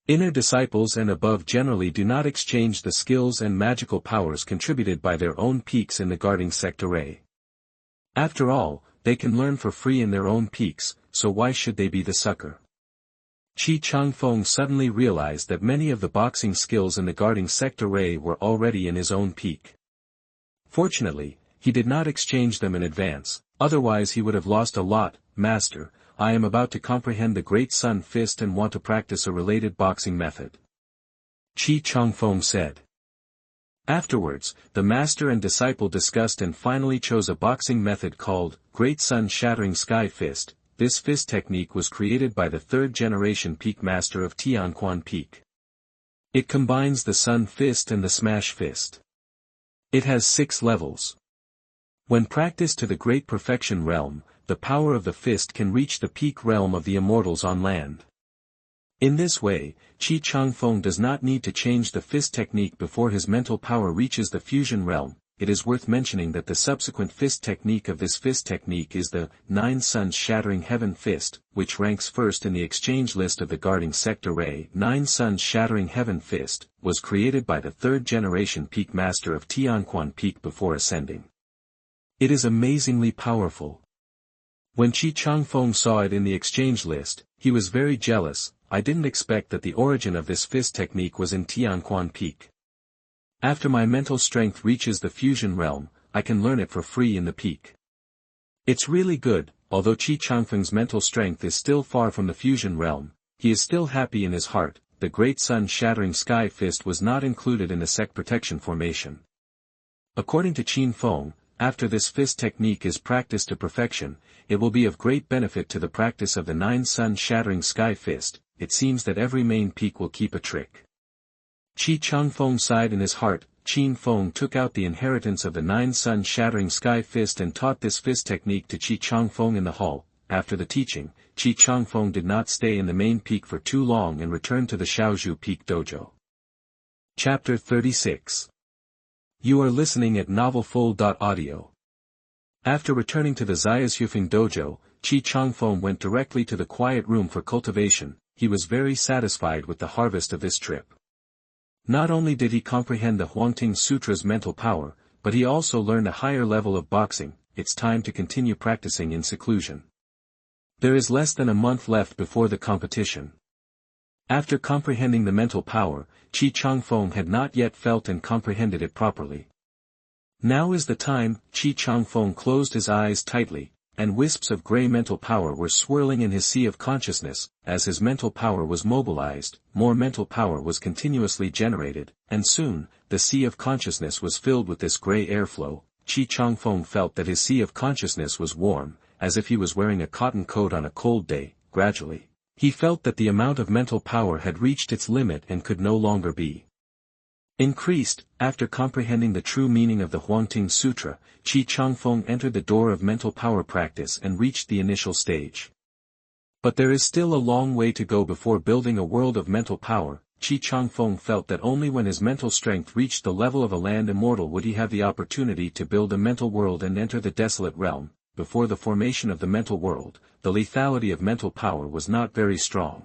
Inner disciples and above generally do not exchange the skills and magical powers contributed by their own peaks in the guarding sect array. After all, they can learn for free in their own peaks, so why should they be the sucker? Changfeng suddenly realized that many of the boxing skills in the guarding sect array were already in his own peak. Fortunately, he did not exchange them in advance, otherwise he would have lost a lot. Master, I am about to comprehend the Great Sun Fist and want to practice a related boxing method. Changfeng said. Afterwards, the master and disciple discussed and finally chose a boxing method called Great Sun Shattering Sky Fist. This fist technique was created by the third-generation peak master of Tianquan Peak. It combines the Sun Fist and the Smash Fist. It has 6 levels. When practiced to the Great Perfection realm, the power of the fist can reach the peak realm of the immortals on land. In this way, Changfeng does not need to change the fist technique before his mental power reaches the fusion realm. It is worth mentioning that the subsequent fist technique of this fist technique is the 9 Suns Shattering Heaven Fist, which ranks first in the exchange list of the guarding sect array. 9 Suns Shattering Heaven Fist was created by the third-generation peak master of Tianquan Peak before ascending. It is amazingly powerful. When Changfeng saw it in the exchange list, he was very jealous. I didn't expect that the origin of this fist technique was in Tianquan Peak. After my mental strength reaches the fusion realm, I can learn it for free in the peak. It's really good. Although Changfeng's mental strength is still far from the fusion realm, he is still happy in his heart. The Great Sun Shattering Sky Fist was not included in the sect protection formation. According to Qin Feng, after this fist technique is practiced to perfection, it will be of great benefit to the practice of the 9 Sun Shattering Sky Fist. It seems that every main peak will keep a trick. Changfeng sighed in his heart. Qin Feng took out the inheritance of the 9 Sun Shattering Sky Fist and taught this fist technique to Changfeng in the hall. After the teaching, Changfeng did not stay in the main peak for too long and returned to the Xiaozhu Peak Dojo. Chapter 36. You are listening at novelfull.audio. After returning to the Xiaozhufeng Dojo, Changfeng went directly to the quiet room for cultivation. He was very satisfied with the harvest of this trip. Not only did he comprehend the Huangting Sutra's mental power, but he also learned a higher level of boxing. It's time to continue practicing in seclusion. There is less than a month left before the competition. After comprehending the mental power, Changfeng had not yet felt and comprehended it properly. Now is the time. Changfeng closed his eyes tightly, and wisps of gray mental power were swirling in his sea of consciousness. As his mental power was mobilized, more mental power was continuously generated, and soon, the sea of consciousness was filled with this gray airflow. Changfeng felt that his sea of consciousness was warm, as if he was wearing a cotton coat on a cold day. Gradually, he felt that the amount of mental power had reached its limit and could no longer be increased. After comprehending the true meaning of the Huangting Sutra, Changfeng entered the door of mental power practice and reached the initial stage. But there is still a long way to go before building a world of mental power. Changfeng felt that only when his mental strength reached the level of a land immortal would he have the opportunity to build a mental world and enter the desolate realm. Before the formation of the mental world, the lethality of mental power was not very strong.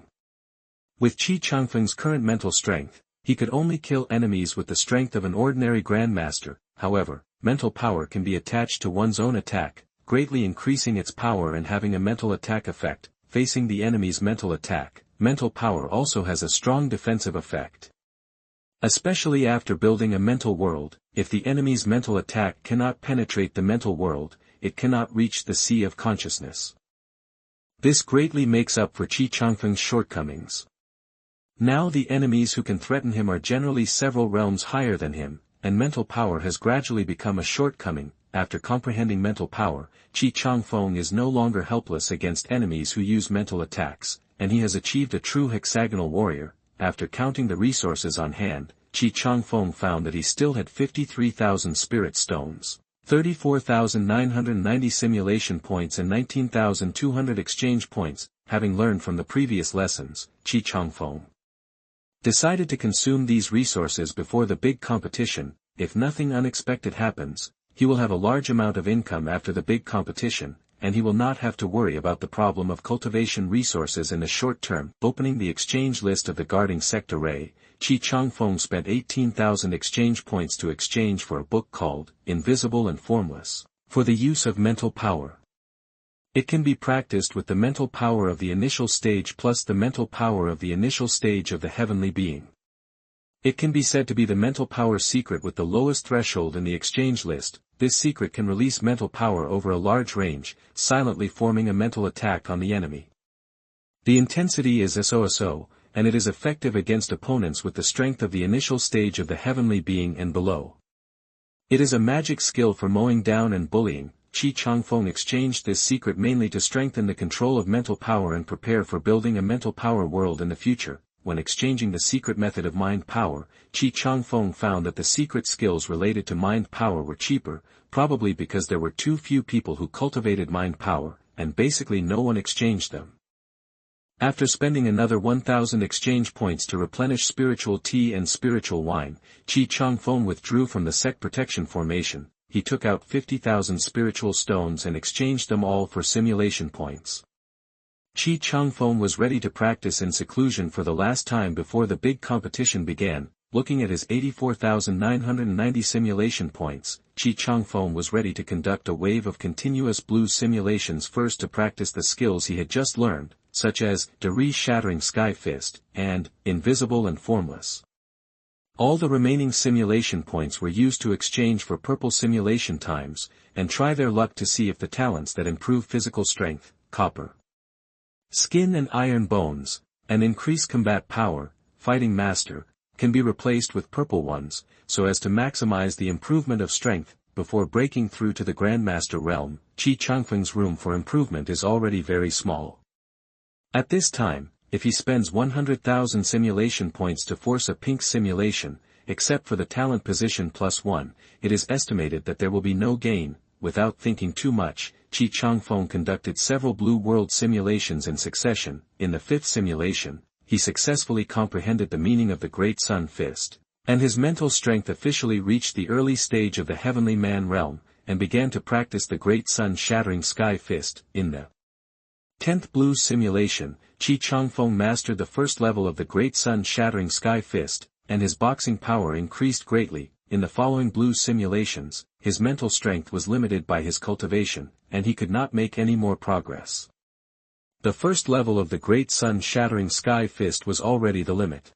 With Changfeng's current mental strength, he could only kill enemies with the strength of an ordinary grandmaster. However, mental power can be attached to one's own attack, greatly increasing its power and having a mental attack effect. Facing the enemy's mental attack, mental power also has a strong defensive effect. Especially after building a mental world, if the enemy's mental attack cannot penetrate the mental world, it cannot reach the sea of consciousness. This greatly makes up for Changfeng's shortcomings. Now the enemies who can threaten him are generally several realms higher than him, and mental power has gradually become a shortcoming. After comprehending mental power, Changfeng is no longer helpless against enemies who use mental attacks, and he has achieved a true hexagonal warrior. After counting the resources on hand, Changfeng found that he still had 53,000 spirit stones, 34,990 simulation points and 19,200 exchange points. Having learned from the previous lessons, Changfeng decided to consume these resources before the big competition. If nothing unexpected happens, he will have a large amount of income after the big competition, and he will not have to worry about the problem of cultivation resources in the short term. Opening the exchange list of the guarding sector Ray, Changfeng spent 18,000 exchange points to exchange for a book called Invisible and Formless, for the use of mental power. It can be practiced with the mental power of the initial stage plus the mental power of the initial stage of the heavenly being. It can be said to be the mental power secret with the lowest threshold in the exchange list. This secret can release mental power over a large range, silently forming a mental attack on the enemy. The intensity is SOSO, and it is effective against opponents with the strength of the initial stage of the heavenly being and below. It is a magic skill for mowing down and bullying. Changfeng exchanged this secret mainly to strengthen the control of mental power and prepare for building a mental power world in the future. When exchanging the secret method of mind power, Changfeng found that the secret skills related to mind power were cheaper, probably because there were too few people who cultivated mind power, and basically no one exchanged them. After spending another 1,000 exchange points to replenish spiritual tea and spiritual wine, Changfeng withdrew from the sect protection formation. He took out 50,000 spiritual stones and exchanged them all for simulation points. Changfeng was ready to practice in seclusion for the last time before the big competition began. Looking at his 84,990 simulation points, Changfeng was ready to conduct a wave of continuous blue simulations first to practice the skills he had just learned, such as Deri Shattering Sky Fist, and Invisible and Formless. All the remaining simulation points were used to exchange for purple simulation times, and try their luck to see if the talents that improve physical strength, copper, skin and iron bones, and increase combat power, fighting master, can be replaced with purple ones, so as to maximize the improvement of strength. Before breaking through to the Grandmaster realm, Changfeng's room for improvement is already very small. At this time, if he spends 100,000 simulation points to force a pink simulation, except for the talent position +1, it is estimated that there will be no gain. Without thinking too much, Changfeng conducted several blue world simulations in succession. In the fifth simulation, he successfully comprehended the meaning of the Great Sun Fist, and his mental strength officially reached the early stage of the Heavenly Man realm, and began to practice the Great Sun Shattering Sky Fist. In the 10th blue simulation, Changfeng mastered the first level of the Great Sun Shattering Sky Fist, and his boxing power increased greatly. In the following blue simulations, his mental strength was limited by his cultivation, and he could not make any more progress. The first level of the Great Sun Shattering Sky Fist was already the limit.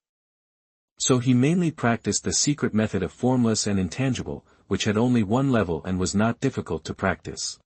So he mainly practiced the secret method of Formless and Intangible, which had only one level and was not difficult to practice.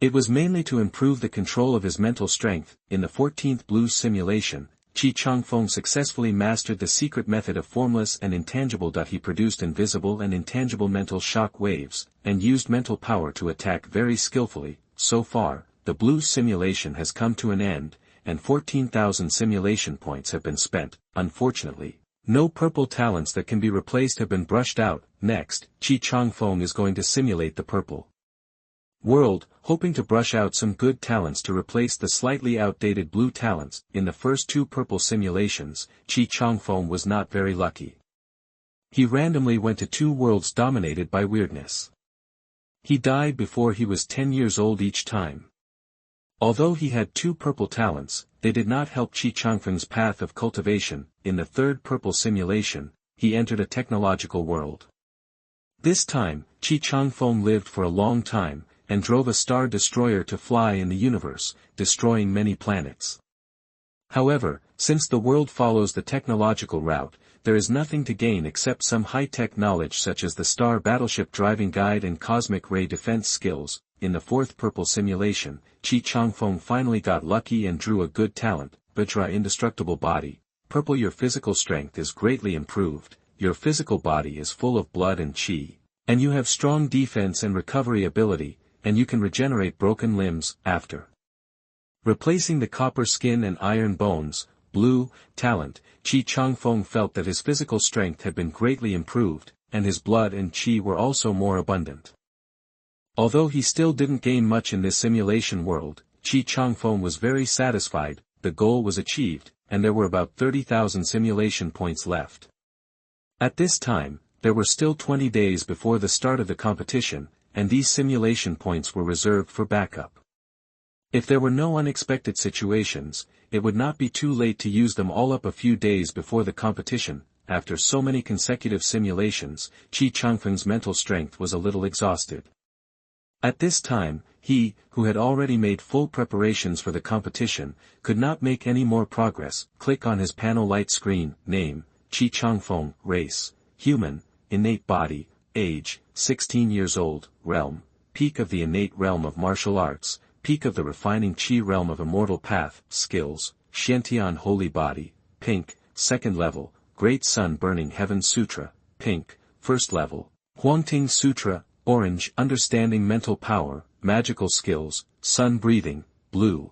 It was mainly to improve the control of his mental strength. In the 14th blue simulation, Changfeng successfully mastered the secret method of Formless and Intangible. He produced invisible and intangible mental shock waves, and used mental power to attack very skillfully. So far, the blue simulation has come to an end, and 14,000 simulation points have been spent. Unfortunately, no purple talents that can be replaced have been brushed out. Next, Changfeng is going to simulate the purple world, hoping to brush out some good talents to replace the slightly outdated blue talents. In the first two purple simulations, Changfeng was not very lucky. He randomly went to two worlds dominated by weirdness. He died before he was 10 years old each time. Although he had two purple talents, they did not help Changfeng's path of cultivation. In the third purple simulation, he entered a technological world. This time, Changfeng lived for a long time, and drove a star destroyer to fly in the universe, destroying many planets. However, since the world follows the technological route, there is nothing to gain except some high-tech knowledge such as the star battleship driving guide and cosmic ray defense skills. In the fourth purple simulation, Changfeng finally got lucky and drew a good talent, Vajra Indestructible Body. Purple. Your physical strength is greatly improved, your physical body is full of blood and chi, and you have strong defense and recovery ability, and you can regenerate broken limbs. After replacing the copper skin and iron bones, blue, talent, Changfeng felt that his physical strength had been greatly improved, and his blood and qi were also more abundant. Although he still didn't gain much in this simulation world, Changfeng was very satisfied. The goal was achieved, and there were about 30,000 simulation points left. At this time, there were still 20 days before the start of the competition, and these simulation points were reserved for backup. If there were no unexpected situations, it would not be too late to use them all up a few days before the competition. After so many consecutive simulations, Changfeng's mental strength was a little exhausted. At this time, he, who had already made full preparations for the competition, could not make any more progress. Click on his panel light screen. Name, Changfeng. Race, human, innate body, age, 16 years old, realm, peak of the innate realm of martial arts, peak of the refining qi realm of immortal path, skills, Xiantian holy body, pink, second level, Great Sun Burning Heaven Sutra, pink, first level, Huangting Sutra, orange understanding mental power, magical skills, sun breathing, blue.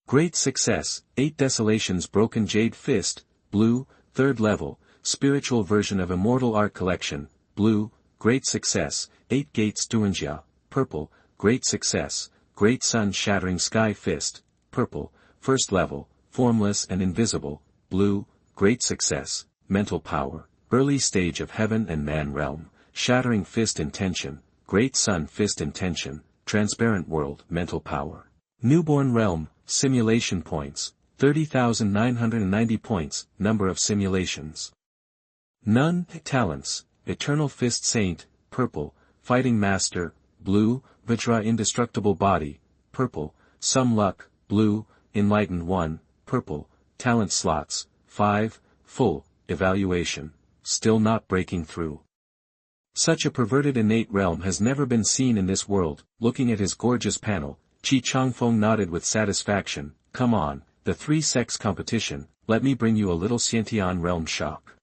Great success, 8 desolations broken jade fist, blue, third level, spiritual version of immortal art collection, blue, great success, 8 gates Tianjiao, purple, great success, great sun shattering sky fist, purple, first level, formless and invisible, blue, great success, mental power, early stage of heaven and man realm, shattering fist intention, great sun fist intention, transparent world mental power, newborn realm, simulation points, 30,990 points, number of simulations. None, talents, eternal fist saint, purple, fighting master, blue, Vajra indestructible body, purple, some luck, blue, enlightened one, purple, talent slots, 5, full, evaluation, still not breaking through. Such a perverted innate realm has never been seen in this world. Looking at his gorgeous panel, Changfeng nodded with satisfaction. Come on, the 3-sex competition, let me bring you a little Xiantian realm shock.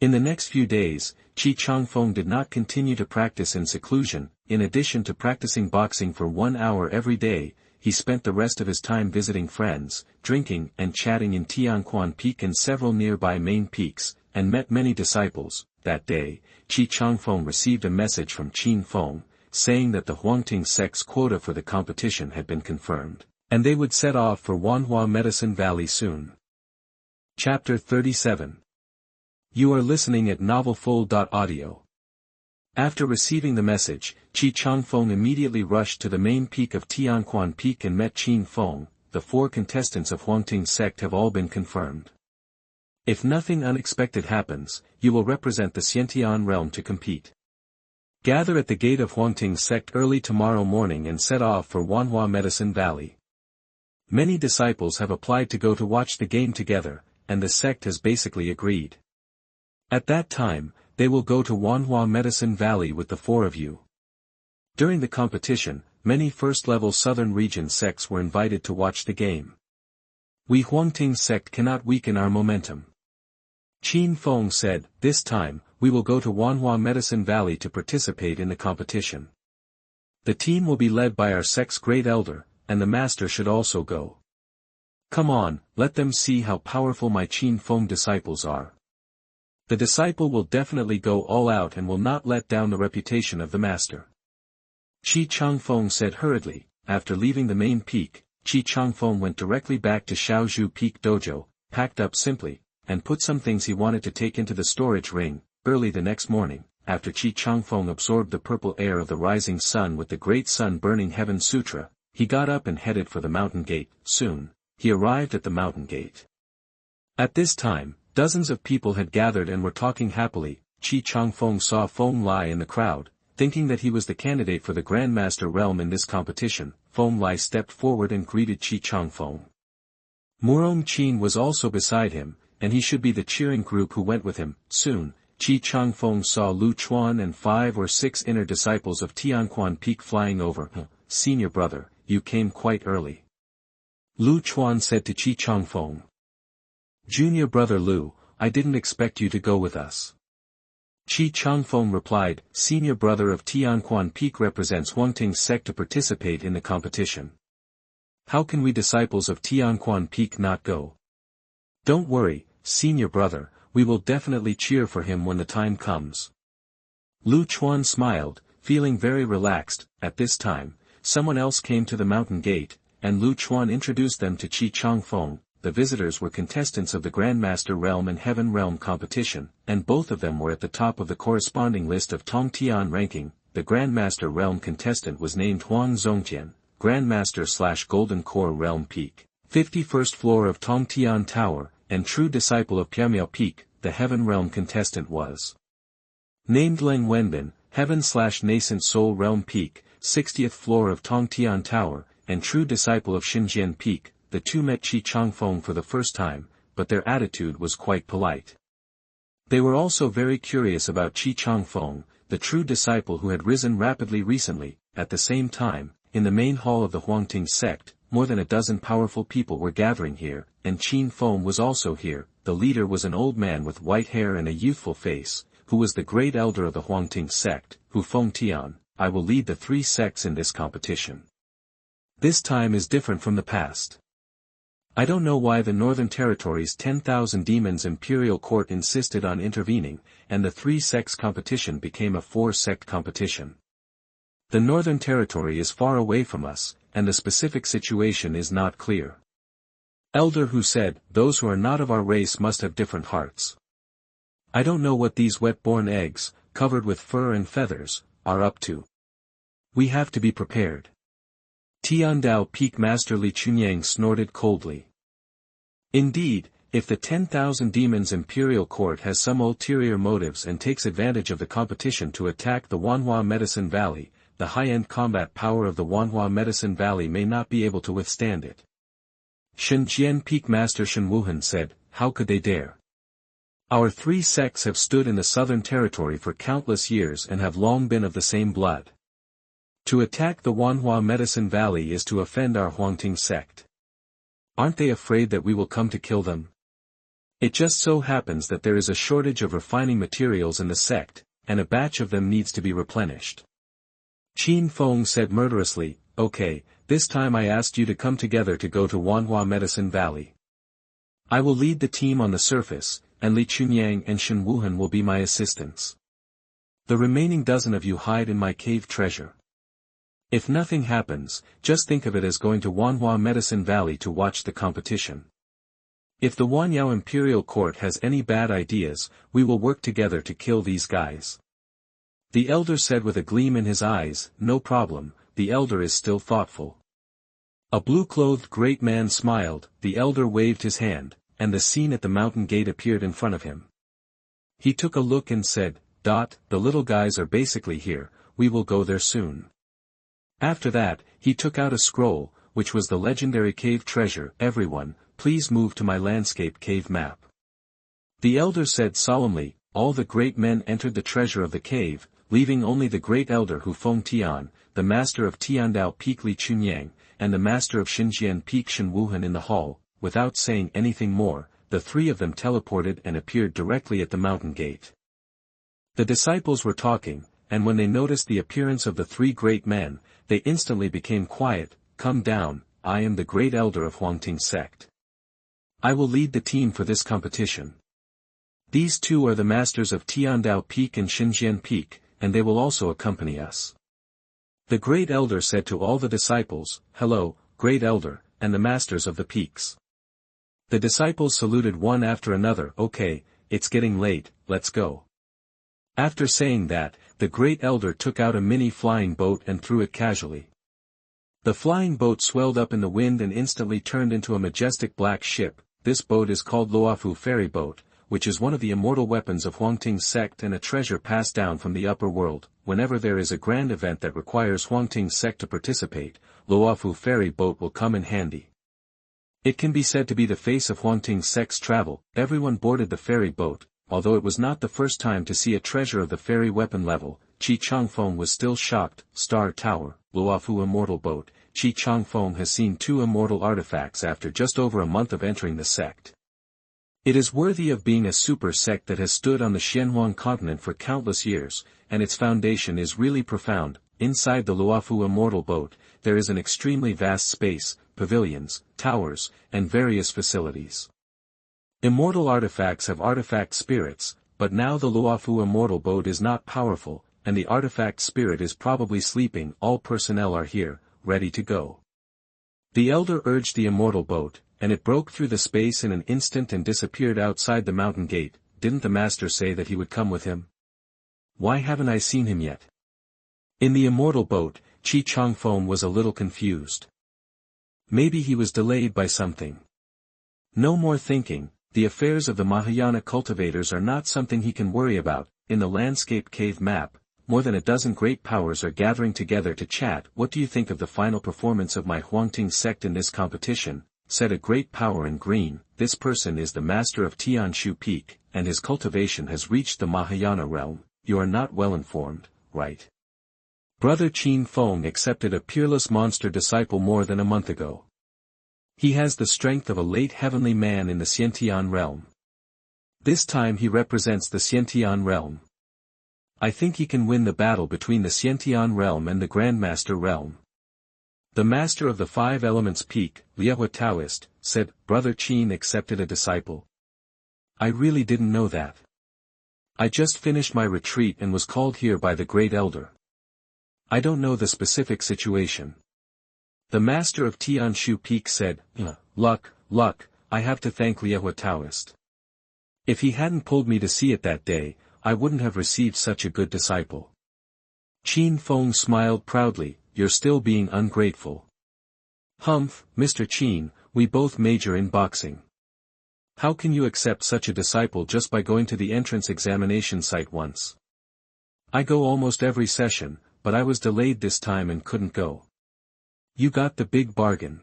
In the next few days, Changfeng did not continue to practice in seclusion. In addition to practicing boxing for 1 hour every day, he spent the rest of his time visiting friends, drinking and chatting in Tianquan Peak and several nearby main peaks, and met many disciples. That day, Changfeng received a message from Feng, saying that the Huangting sect's quota for the competition had been confirmed, and they would set off for Wanhua Medicine Valley soon. Chapter 37. You are listening at novelfull.audio. After receiving the message, Changfeng immediately rushed to the main peak of Tianquan Peak and met Feng. The 4 contestants of Huangting sect have all been confirmed. If nothing unexpected happens, you will represent the Xiantian realm to compete. Gather at the gate of Huangting sect early tomorrow morning and set off for Wanhua Medicine Valley. Many disciples have applied to go to watch the game together, and the sect has basically agreed. At that time, they will go to Wanhua Medicine Valley with the 4 of you. During the competition, many first-level southern region sects were invited to watch the game. We Huangting sect cannot weaken our momentum. Feng said, this time, we will go to Wanhua Medicine Valley to participate in the competition. The team will be led by our sect's great elder, and the master should also go. Come on, let them see how powerful my Feng disciples are. The disciple will definitely go all out and will not let down the reputation of the master. Changfeng said hurriedly. After leaving the main peak, Changfeng went directly back to Shaozhu Peak Dojo, packed up simply, and put some things he wanted to take into the storage ring. Early the next morning, after Changfeng absorbed the purple air of the rising sun with the Great Sun Burning Heaven Sutra, he got up and headed for the mountain gate. Soon, he arrived at the mountain gate. At this time, dozens of people had gathered and were talking happily. Changfeng saw Feng Lai in the crowd, thinking that he was the candidate for the Grandmaster realm in this competition. Feng Lai stepped forward and greeted Changfeng. Murong Qin was also beside him, and he should be the cheering group who went with him. Soon, Changfeng saw Lu Chuan and 5 or 6 inner disciples of Tianquan Peak flying over. Senior brother, you came quite early. Lu Chuan said to Changfeng. Junior brother Lu, I didn't expect you to go with us. Changfeng replied, senior brother of Tianquan Peak represents Huangting sect to participate in the competition. How can we disciples of Tianquan Peak not go? Don't worry, senior brother, we will definitely cheer for him when the time comes. Lu Chuan smiled, feeling very relaxed. At this time, someone else came to the mountain gate, and Lu Chuan introduced them to Changfeng. The visitors were contestants of the Grandmaster Realm and Heaven Realm competition, and both of them were at the top of the corresponding list of Tongtian ranking. The Grandmaster Realm contestant was named Huang Zongtian, Grandmaster/Golden Core Realm Peak, 51st floor of Tongtian Tower, and true disciple of Piamiao Peak. The Heaven Realm contestant was named Leng Wenbin, Heaven/Nascent Soul Realm Peak, 60th floor of Tongtian Tower, and true disciple of Xinjian Peak. The two met Changfeng for the first time, but their attitude was quite polite. They were also very curious about Changfeng, the true disciple who had risen rapidly recently. At the same time, in the main hall of the Huangting sect, more than a dozen powerful people were gathering here, and Changfeng was also here. The leader was an old man with white hair and a youthful face, who was the great elder of the Huangting sect, Hu Fengtian. I will lead the three sects in this competition. This time is different from the past. I don't know why the Northern Territory's 10,000 demons imperial court insisted on intervening, and the three sects competition became a four-sect competition. The Northern Territory is far away from us, and the specific situation is not clear. Elder Hu said, those who are not of our race must have different hearts. I don't know what these wet-born eggs, covered with fur and feathers, are up to. We have to be prepared. Tianjiao Peak Master Li Chunyang snorted coldly. Indeed, if the 10,000 demons imperial court has some ulterior motives and takes advantage of the competition to attack the Wanhua Medicine Valley, the high-end combat power of the Wanhua Medicine Valley may not be able to withstand it. Xinjian Peak Master Xianwu said, how could they dare? Our three sects have stood in the Southern Territory for countless years and have long been of the same blood. To attack the Wanhua Medicine Valley is to offend our Huangting sect. Aren't they afraid that we will come to kill them? It just so happens that there is a shortage of refining materials in the sect, and a batch of them needs to be replenished. Qin Feng said murderously, okay, this time I asked you to come together to go to Wanhua Medicine Valley. I will lead the team on the surface, and Li Chunyang and Xianwu will be my assistants. The remaining dozen of you hide in my cave treasure. If nothing happens, just think of it as going to Wanhua Medicine Valley to watch the competition. If the Wanyao Imperial Court has any bad ideas, we will work together to kill these guys. The elder said with a gleam in his eyes, no problem, the elder is still thoughtful. A blue-clothed great man smiled, the elder waved his hand, and the scene at the mountain gate appeared in front of him. He took a look and said, the little guys are basically here, we will go there soon. After that, he took out a scroll, which was the legendary cave treasure. Everyone, please move to my landscape cave map. The elder said solemnly. All the great men entered the treasure of the cave, leaving only the great elder Hu Fengtian, the master of Tianjiao Peak Li Chunyang, and the master of Xinjian Peak Xianwu in the hall. Without saying anything more, the three of them teleported and appeared directly at the mountain gate. The disciples were talking, and when they noticed the appearance of the three great men, they instantly became quiet. Come down, I am the great elder of Huangting sect. I will lead the team for this competition. These two are the masters of Tianjiao Peak and Xinjian Peak, and they will also accompany us. The great elder said to all the disciples, hello, great elder, and the masters of the peaks. The disciples saluted one after another. Okay, it's getting late, let's go. After saying that, the great elder took out a mini flying boat and threw it casually. The flying boat swelled up in the wind and instantly turned into a majestic black ship. This boat is called Luofu Ferry Boat, which is one of the immortal weapons of Huangting sect and a treasure passed down from the upper world. Whenever there is a grand event that requires Huangting sect to participate, Luofu Ferry Boat will come in handy. It can be said to be the face of Huangting sect's travel. Everyone boarded the ferry boat. Although it was not the first time to see a treasure of the ferry weapon level, Changfeng was still shocked. Star Tower, Luofu Immortal Boat. Changfeng has seen two immortal artifacts after just over a month of entering the sect. It is worthy of being a super sect that has stood on the Xianhuang continent for countless years, and its foundation is really profound. Inside the Luofu Immortal Boat, there is an extremely vast space, pavilions, towers, and various facilities. Immortal artifacts have artifact spirits, but now the Luofu immortal boat is not powerful, and the artifact spirit is probably sleeping. All personnel are here, ready to go. The elder urged the immortal boat, and it broke through the space in an instant and disappeared outside the mountain gate. Didn't the master say that he would come with him? Why haven't I seen him yet? In the immortal boat, Changfeng was a little confused. Maybe he was delayed by something. No more thinking, the affairs of the Mahayana cultivators are not something he can worry about. In the landscape cave map, more than a dozen great powers are gathering together to chat. What do you think of the final performance of my Huangting sect in this competition? Said a great power in green. This person is the master of Tianjiao Peak, and his cultivation has reached the Mahayana realm. You are not well informed, right? Brother Qin Feng accepted a peerless monster disciple more than a month ago. He has the strength of a late heavenly man in the Xiantian realm. This time he represents the Xiantian realm. I think he can win the battle between the Xiantian realm and the Grandmaster realm. The master of the five elements peak, Liehua Taoist, said. Brother Qin accepted a disciple. I really didn't know that. I just finished my retreat and was called here by the great elder. I don't know the specific situation. The master of Tianjiao Peak said, luck, I have to thank Liehua Taoist. If he hadn't pulled me to see it that day, I wouldn't have received such a good disciple. Qin Feng smiled proudly. You're still being ungrateful. Humph, Mr. Qin, we both major in boxing. How can you accept such a disciple just by going to the entrance examination site once? I go almost every session, but I was delayed this time and couldn't go. You got the big bargain.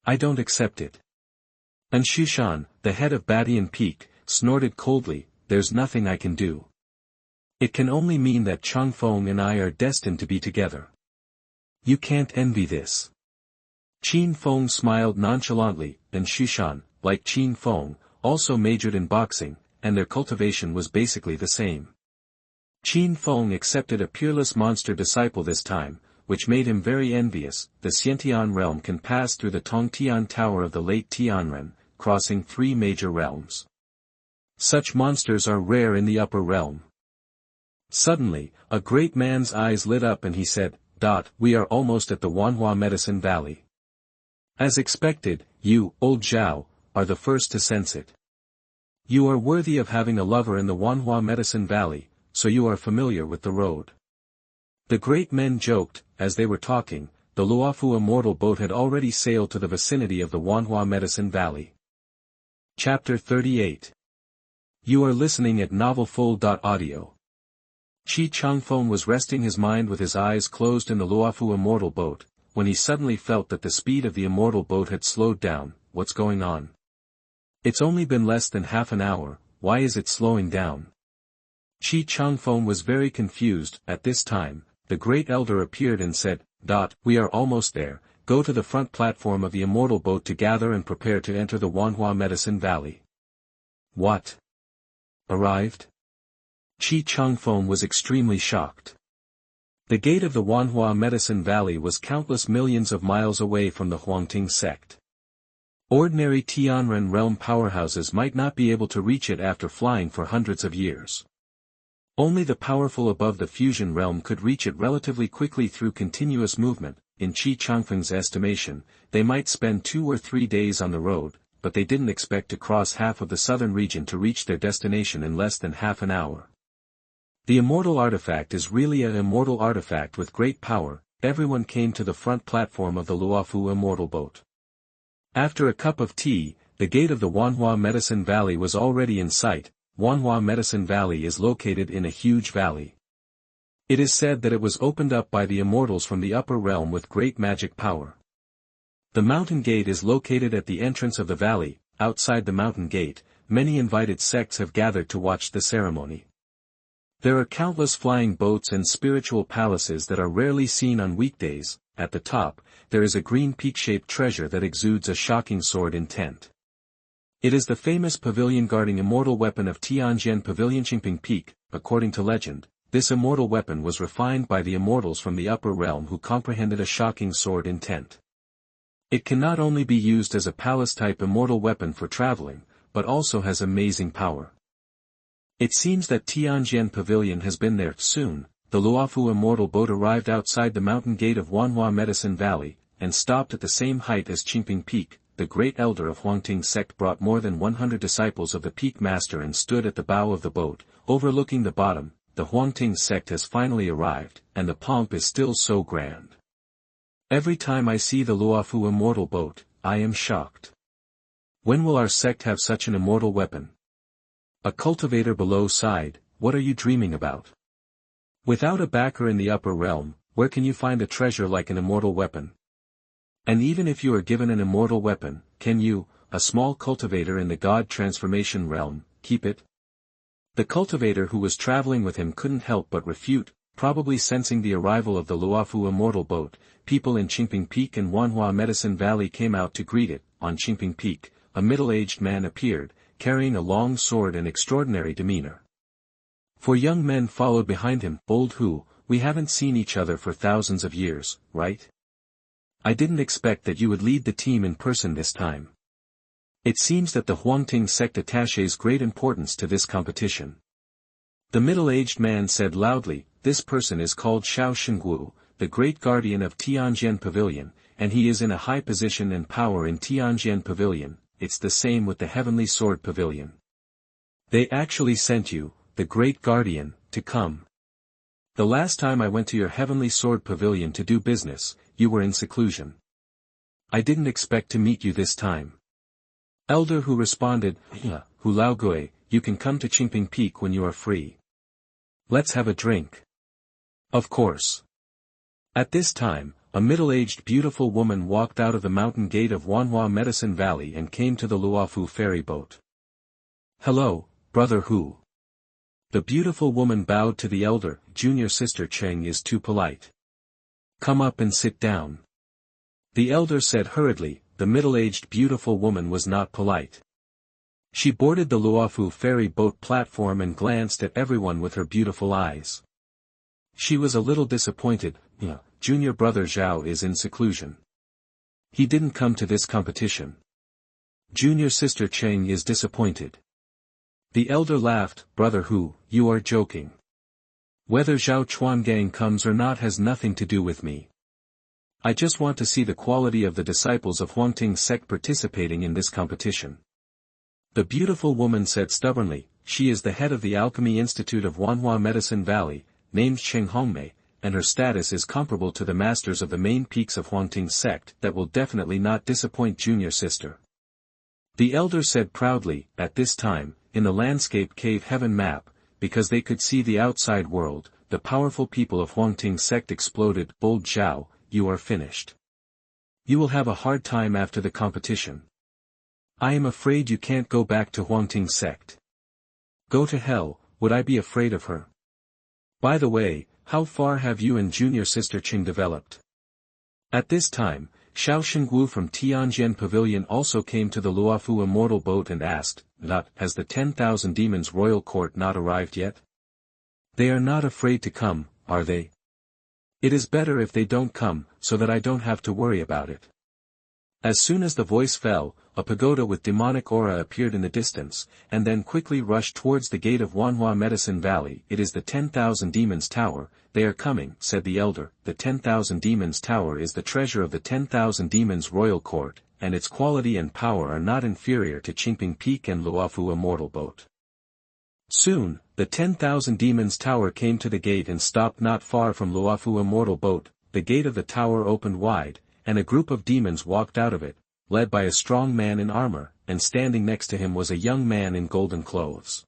I don't accept it. And Shushan, the head of Badian Peak, snorted coldly. There's nothing I can do. It can only mean that Changfeng and I are destined to be together. You can't envy this. Qin Feng smiled nonchalantly, and Shushan, like Qin Feng, also majored in boxing, and their cultivation was basically the same. Qin Feng accepted a peerless monster disciple this time, which made him very envious. The Xiantian realm can pass through the Tongtian Tower of the late Tianren, crossing three major realms. Such monsters are rare in the upper realm. Suddenly, a great man's eyes lit up and he said, We are almost at the Wanhua Medicine Valley. As expected, you, old Zhao, are the first to sense it. You are worthy of having a lover in the Wanhua Medicine Valley, so you are familiar with the road. The great men joked. As they were talking, the Luofu immortal boat had already sailed to the vicinity of the Wanhua Medicine Valley. Chapter 38. You are listening at novelfull.audio. Changfeng was resting his mind with his eyes closed in the Luofu immortal boat, when he suddenly felt that the speed of the immortal boat had slowed down. What's going on? It's only been less than half an hour, why is it slowing down? Changfeng was very confused. At this time, the great elder appeared and said, We are almost there. Go to the front platform of the immortal boat to gather and prepare to enter the Wanhua Medicine Valley. What? Arrived? Changfeng was extremely shocked. The gate of the Wanhua Medicine Valley was countless millions of miles away from the Huangting sect. Ordinary Tianren realm powerhouses might not be able to reach it after flying for hundreds of years. Only the powerful above the fusion realm could reach it relatively quickly through continuous movement. In Changfeng's estimation, they might spend 2 or 3 days on the road, but they didn't expect to cross half of the southern region to reach their destination in less than half an hour. The immortal artifact is really an immortal artifact with great power. Everyone came to the front platform of the Luofu immortal boat. After a cup of tea, the gate of the Wanhua Medicine Valley was already in sight. Wanhua Medicine Valley is located in a huge valley. It is said that it was opened up by the immortals from the upper realm with great magic power. The mountain gate is located at the entrance of the valley. Outside the mountain gate, many invited sects have gathered to watch the ceremony. There are countless flying boats and spiritual palaces that are rarely seen on weekdays. At the top, there is a green peak-shaped treasure that exudes a shocking sword intent. It is the famous pavilion guarding immortal weapon of Tianjian Pavilion Changfeng Peak. According to legend, this immortal weapon was refined by the immortals from the upper realm who comprehended a shocking sword intent. It can not only be used as a palace-type immortal weapon for traveling, but also has amazing power. It seems that Tianjiao Pavilion has been there. Soon, the Luofu immortal boat arrived outside the mountain gate of Wanhua Medicine Valley, and stopped at the same height as Changfeng Peak. The great elder of Huangting sect brought more than 100 disciples of the Peak Master and stood at the bow of the boat, overlooking the bottom. The Huangting sect has finally arrived, and the pomp is still so grand. Every time I see the Luofu immortal boat, I am shocked. When will our sect have such an immortal weapon? A cultivator below sighed, what are you dreaming about? Without a backer in the upper realm, where can you find a treasure like an immortal weapon? And even if you are given an immortal weapon, can you, a small cultivator in the god transformation realm, keep it? The cultivator who was traveling with him couldn't help but refute, probably sensing the arrival of the Luofu immortal boat. People in Changfeng Peak and Wanhua Medicine Valley came out to greet it. On Changfeng Peak, a middle-aged man appeared, carrying a long sword and extraordinary demeanor. 4 young men followed behind him. Old Hu, we haven't seen each other for thousands of years, right? I didn't expect that you would lead the team in person this time. It seems that the Huangting sect attaches great importance to this competition. The middle-aged man said loudly, this person is called Xianwu, the great guardian of Tianjiao Pavilion, and he is in a high position and power in Tianjiao Pavilion. It's the same with the Heavenly Sword Pavilion. They actually sent you, the great guardian, to come. The last time I went to your Heavenly Sword Pavilion to do business, you were in seclusion. I didn't expect to meet you this time. Elder Hu responded, Hu Laogui, you can come to Changfeng Peak when you are free. Let's have a drink. Of course. At this time, a middle-aged beautiful woman walked out of the mountain gate of Wanhua Medicine Valley and came to the Luofu ferry boat. Hello, Brother Hu. The beautiful woman bowed to the elder. Junior sister Cheng is too polite. Come up and sit down. The elder said hurriedly. The middle-aged beautiful woman was not polite. She boarded the Luofu ferry boat platform and glanced at everyone with her beautiful eyes. She was a little disappointed. Junior brother Zhao is in seclusion. He didn't come to this competition. Junior sister Cheng is disappointed. The elder laughed. Brother Hu, you are joking. Whether Zhao Chuangang comes or not has nothing to do with me. I just want to see the quality of the disciples of Huangting sect participating in this competition. The beautiful woman said stubbornly. She is the head of the Alchemy Institute of Wanhua Medicine Valley, named Cheng Hongmei, and her status is comparable to the masters of the main peaks of Huangting sect. That will definitely not disappoint junior sister. The elder said proudly. At this time, in the landscape cave heaven map, because they could see the outside world, the powerful people of Huangting sect exploded. Bold Zhao, you are finished. You will have a hard time after the competition. I am afraid you can't go back to Huangting sect. Go to hell, would I be afraid of her? By the way, how far have you and junior sister Qing developed? At this time, Xiao Shengwu from Tianjiao Pavilion also came to the Luofu immortal boat and asked, has the 10,000 demons royal court not arrived yet? They are not afraid to come, are they? It is better if they don't come, so that I don't have to worry about it. As soon as the voice fell, a pagoda with demonic aura appeared in the distance, and then quickly rushed towards the gate of Wanhua Medicine Valley. It is the 10,000 Demons Tower. They are coming, said the elder. The 10,000 Demons Tower is the treasure of the 10,000 Demons Royal Court, and its quality and power are not inferior to Changfeng Peak and Luofu Immortal Boat. Soon, the 10,000 Demons Tower came to the gate and stopped not far from Luofu Immortal Boat. The gate of the tower opened wide, and a group of demons walked out of it, led by a strong man in armor, and standing next to him was a young man in golden clothes.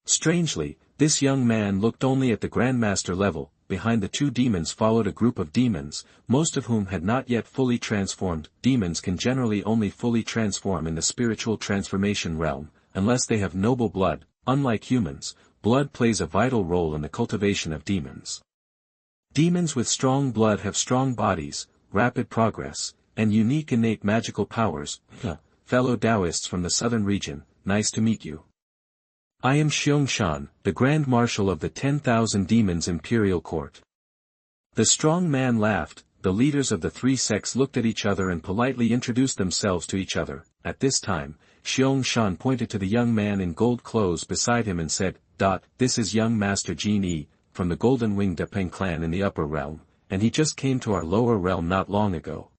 Strangely, this young man looked only at the Grandmaster level. Behind the 2 demons followed a group of demons, most of whom had not yet fully transformed. Demons can generally only fully transform in the spiritual transformation realm, unless they have noble blood. Unlike humans, blood plays a vital role in the cultivation of demons. Demons with strong blood have strong bodies, rapid progress, and unique innate magical powers. Fellow Taoists from the southern region, nice to meet you. I am Xiangshan, the Grand Marshal of the 10,000 Demons Imperial Court. The strong man laughed. The leaders of the 3 sects looked at each other and politely introduced themselves to each other. At this time, Xiong Shan pointed to the young man in gold clothes beside him and said, "This is young Master Jin Yi, from the Golden Wing Depeng clan in the upper realm, and he just came to our lower realm not long ago."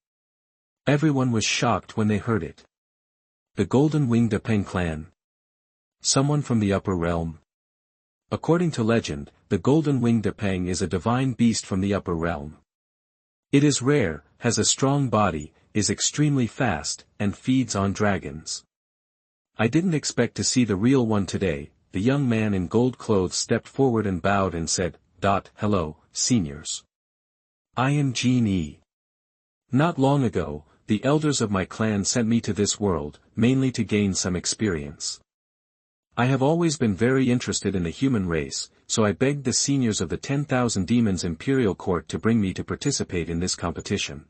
Everyone was shocked when they heard it. The Golden Wing Depeng clan? Someone from the upper realm? According to legend, the Golden Wing Depeng is a divine beast from the upper realm. It is rare, has a strong body, is extremely fast, and feeds on dragons. I didn't expect to see the real one today. The young man in gold clothes stepped forward and bowed and said, "Hello, seniors. I am Jin Yi. Not long ago, the elders of my clan sent me to this world, mainly to gain some experience. I have always been very interested in the human race, so I begged the seniors of the 10,000 Demons Imperial Court to bring me to participate in this competition."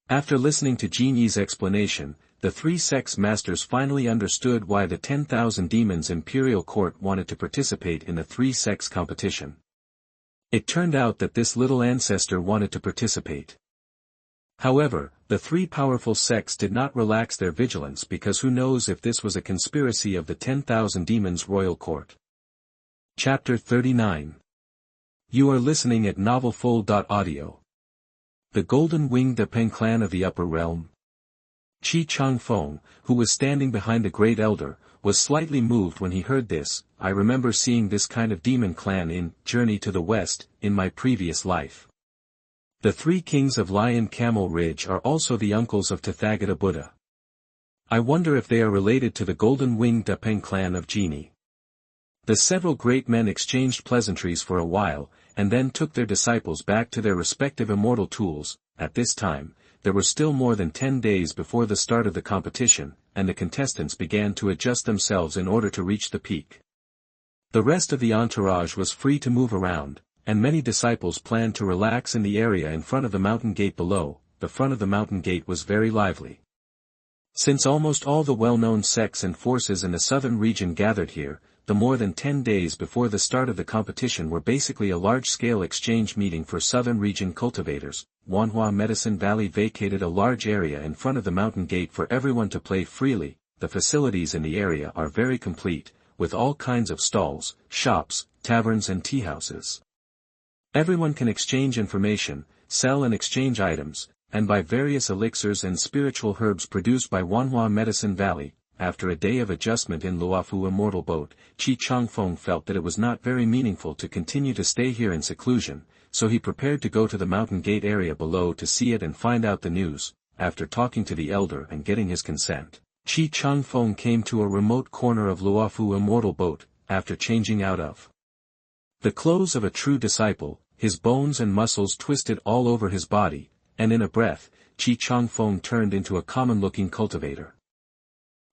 After listening to Jin Yi's explanation, the three sects masters finally understood why the 10,000 Demons Imperial Court wanted to participate in the three sects competition. It turned out that this little ancestor wanted to participate. However, the three powerful sects did not relax their vigilance because who knows if this was a conspiracy of the 10,000 Demons Royal Court. Chapter 39. You are listening at novelfull.audio. The Golden Wing Depeng clan of the Upper Realm. Changfeng, who was standing behind the Great Elder, was slightly moved when he heard this. "I remember seeing this kind of demon clan in Journey to the West, in my previous life. The three kings of Lion Camel Ridge are also the uncles of Tathagata Buddha. I wonder if they are related to the Golden Wing Depeng clan of Genie." The several great men exchanged pleasantries for a while, and then took their disciples back to their respective immortal tools. At this time, there were still more than 10 days before the start of the competition, and the contestants began to adjust themselves in order to reach the peak. The rest of the entourage was free to move around, and many disciples planned to relax in the area in front of the mountain gate below. The front of the mountain gate was very lively. Since almost all the well-known sects and forces in the southern region gathered here, the more than 10 days before the start of the competition were basically a large-scale exchange meeting for southern region cultivators. Wanhua Medicine Valley vacated a large area in front of the mountain gate for everyone to play freely. The facilities in the area are very complete, with all kinds of stalls, shops, taverns and tea houses. Everyone can exchange information, sell and exchange items, and buy various elixirs and spiritual herbs produced by Wanhua Medicine Valley. After a day of adjustment in Luofu Immortal Boat, Changfeng felt that it was not very meaningful to continue to stay here in seclusion, so he prepared to go to the mountain gate area below to see it and find out the news. After talking to the elder and getting his consent, Changfeng came to a remote corner of Luofu Immortal Boat. After changing out of the clothes of a true disciple, his bones and muscles twisted all over his body, and in a breath, Changfeng turned into a common-looking cultivator.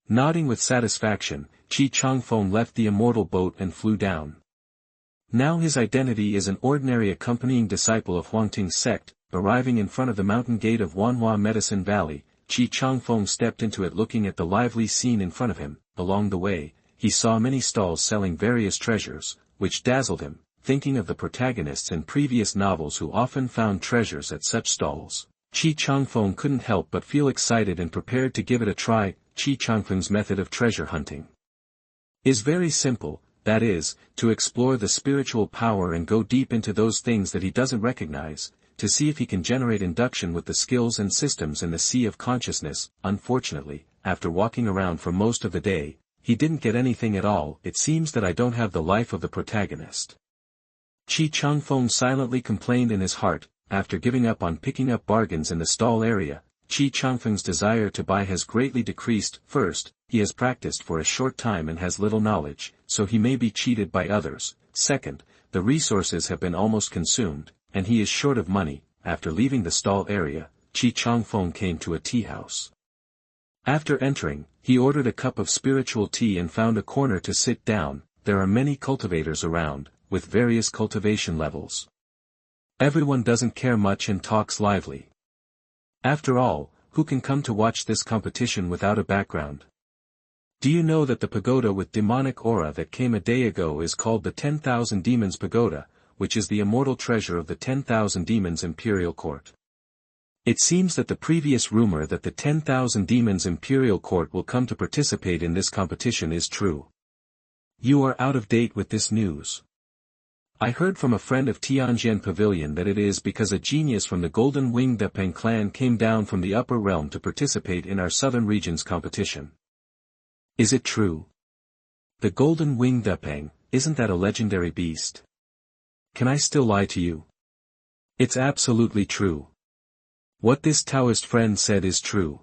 Nodding with satisfaction, Changfeng left the immortal boat and flew down. Now his identity is an ordinary accompanying disciple of Huangting's sect. Arriving in front of the mountain gate of Wanhua Medicine Valley, Changfeng stepped into it looking at the lively scene in front of him. Along the way, he saw many stalls selling various treasures, which dazzled him, thinking of the protagonists in previous novels who often found treasures at such stalls. Changfeng couldn't help but feel excited and prepared to give it a try. Changfeng's method of treasure hunting is very simple, that is, to explore the spiritual power and go deep into those things that he doesn't recognize, to see if he can generate induction with the skills and systems in the sea of consciousness. Unfortunately, after walking around for most of the day, he didn't get anything at all. It seems that I don't have the life of the protagonist. Changfeng silently complained in his heart. After giving up on picking up bargains in the stall area, Changfeng's desire to buy has greatly decreased. First, he has practiced for a short time and has little knowledge, so he may be cheated by others. Second, the resources have been almost consumed, and he is short of money. After leaving the stall area, Changfeng came to a tea house. After entering, he ordered a cup of spiritual tea and found a corner to sit down. There are many cultivators around, with various cultivation levels. Everyone doesn't care much and talks lively. After all, who can come to watch this competition without a background? Do you know that the pagoda with demonic aura that came a day ago is called the 10,000 Demons Pagoda, which is the immortal treasure of the 10,000 Demons Imperial Court? It seems that the previous rumor that the 10,000 demons imperial court will come to participate in this competition is true. You are out of date with this news. I heard from a friend of Tianjiao Pavilion that it is because a genius from the Golden Wing Depeng clan came down from the upper realm to participate in our southern region's competition. Is it true? The Golden Wing Depeng, isn't that a legendary beast? Can I still lie to you? It's absolutely true. What this Taoist friend said is true.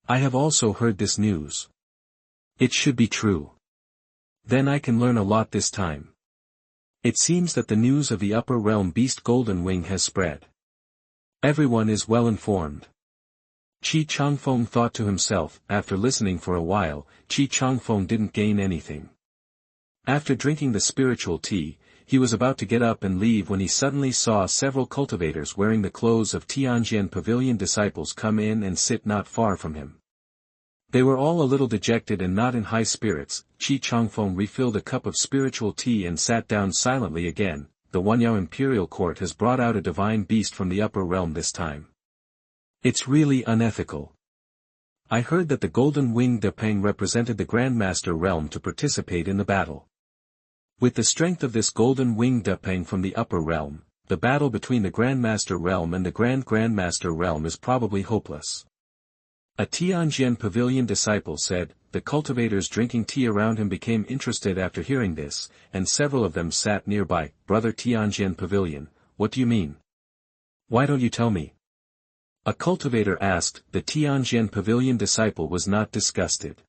I have also heard this news. It should be true. Then I can learn a lot this time. It seems that the news of the upper realm beast Golden Wing has spread. Everyone is well informed. Changfeng thought to himself. After listening for a while, Changfeng didn't gain anything. After drinking the spiritual tea, he was about to get up and leave when he suddenly saw several cultivators wearing the clothes of Tianjiao Pavilion disciples come in and sit not far from him. They were all a little dejected and not in high spirits. Changfeng refilled a cup of spiritual tea and sat down silently again. The Wanyao Imperial Court has brought out a divine beast from the upper realm this time. It's really unethical. I heard that the Golden Wing Depeng represented the Grandmaster realm to participate in the battle. With the strength of this Golden Wing Depeng from the upper realm, the battle between the Grandmaster realm and the Grandmaster realm is probably hopeless. A Tianjiao Pavilion disciple said. The cultivators drinking tea around him became interested after hearing this, and several of them sat nearby. Brother Tianjiao Pavilion, what do you mean? Why don't you tell me? A cultivator asked. The Tianjiao Pavilion disciple was not disgusted.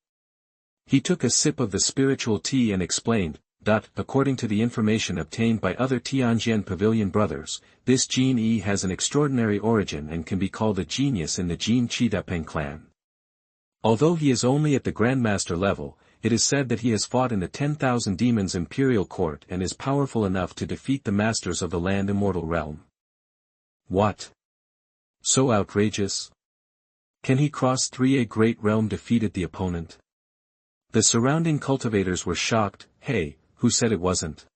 He took a sip of the spiritual tea and explained. According to the information obtained by other Tianjiao Pavilion brothers, this Jin Yi has an extraordinary origin and can be called a genius in the Jin Qi Depeng clan. Although he is only at the Grandmaster level, it is said that he has fought in the 10,000 demons imperial court and is powerful enough to defeat the masters of the land immortal realm. What? So outrageous? Can he cross 3? A great realm defeated the opponent? The surrounding cultivators were shocked. Hey, who said it wasn't?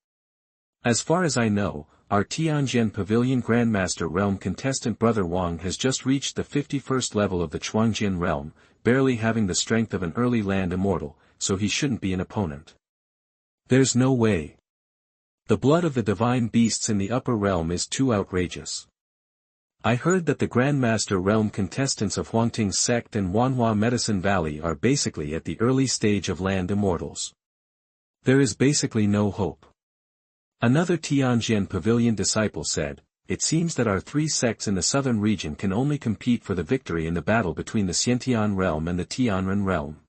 As far as I know, our Tianjiao Pavilion Grandmaster realm contestant Brother Wang has just reached the 51st level of the Chuangjian realm, barely having the strength of an early land immortal, so he shouldn't be an opponent. There's no way. The blood of the divine beasts in the upper realm is too outrageous. I heard that the Grandmaster realm contestants of Huangting sect and Wanhua Medicine Valley are basically at the early stage of land immortals. There is basically no hope. Another Tianjiao Pavilion disciple said, it seems that our three sects in the southern region can only compete for the victory in the battle between the Xiantian realm and the Tianren realm.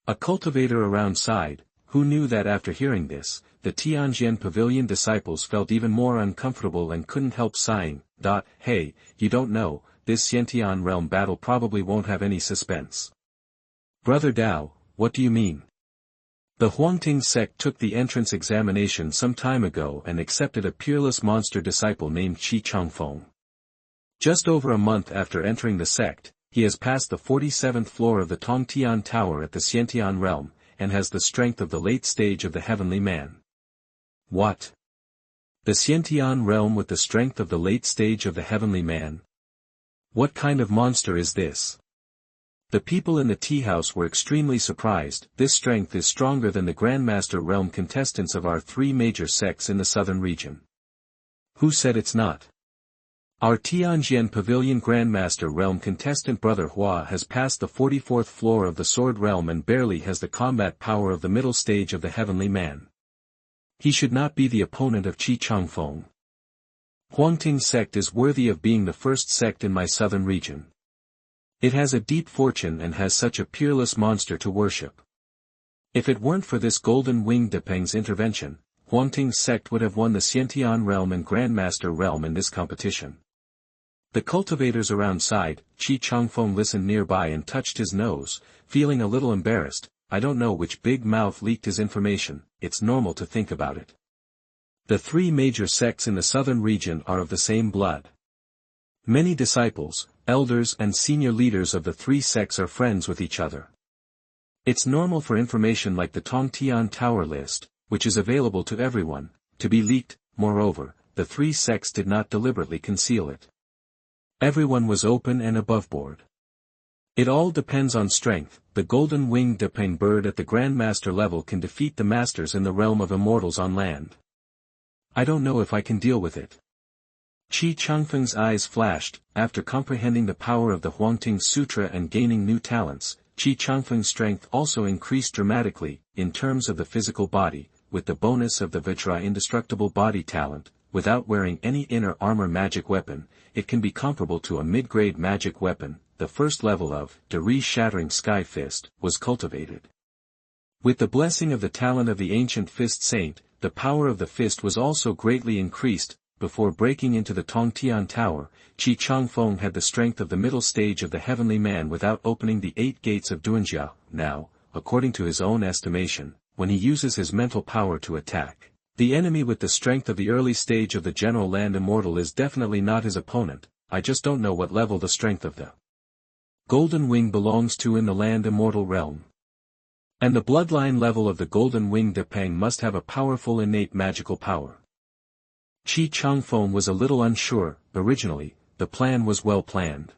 A cultivator around sighed, who knew that after hearing this, the Tianjiao Pavilion disciples felt even more uncomfortable and couldn't help sighing. Hey, you don't know, this Xiantian realm battle probably won't have any suspense. Brother Dao, what do you mean? The Huangting sect took the entrance examination some time ago and accepted a peerless monster disciple named Changfeng. Just over a month after entering the sect, he has passed the 47th floor of the Tongtian Tower at the Xiantian realm, and has the strength of the late stage of the heavenly man. What? The Xiantian realm with the strength of the late stage of the heavenly man? What kind of monster is this? The people in the tea house were extremely surprised. This strength is stronger than the Grandmaster realm contestants of our three major sects in the southern region. Who said it's not? Our Tianjiao Pavilion Grandmaster realm contestant Brother Hua has passed the 44th floor of the Sword realm and barely has the combat power of the middle stage of the heavenly man. He should not be the opponent of Changfeng. Huangting sect is worthy of being the first sect in my southern region. It has a deep fortune and has such a peerless monster to worship. If it weren't for this Golden Wing Depeng's intervention, Huangting sect would have won the Xiantian realm and Grandmaster realm in this competition. The cultivators around sighed. Changfeng listened nearby and touched his nose, feeling a little embarrassed. I don't know which big mouth leaked his information, it's normal to think about it. The three major sects in the southern region are of the same blood. Many disciples, elders and senior leaders of the three sects are friends with each other. It's normal for information like the Tongtian Tower list, which is available to everyone, to be leaked. Moreover, the three sects did not deliberately conceal it. Everyone was open and aboveboard. It all depends on strength. The golden-winged Depeng bird at the Grandmaster level can defeat the masters in the realm of immortals on land. I don't know if I can deal with it. Changfeng's eyes flashed. After comprehending the power of the Huangting Sutra and gaining new talents, Changfeng's strength also increased dramatically, in terms of the physical body, with the bonus of the Vajra indestructible body talent. Without wearing any inner armor magic weapon, it can be comparable to a mid-grade magic weapon. The first level of Deri-shattering Sky Fist was cultivated. With the blessing of the talent of the ancient Fist Saint, the power of the fist was also greatly increased. Before breaking into the Tongtian Tower, Changfeng had the strength of the middle stage of the Heavenly Man without opening the 8 gates of Tianjiao. Now, according to his own estimation, when he uses his mental power to attack, the enemy with the strength of the early stage of the General Land Immortal is definitely not his opponent. I just don't know what level the strength of the Golden Wing belongs to in the Land Immortal realm. And the bloodline level of the Golden Wing Depeng must have a powerful innate magical power. Changfeng was a little unsure. Originally, the plan was well planned.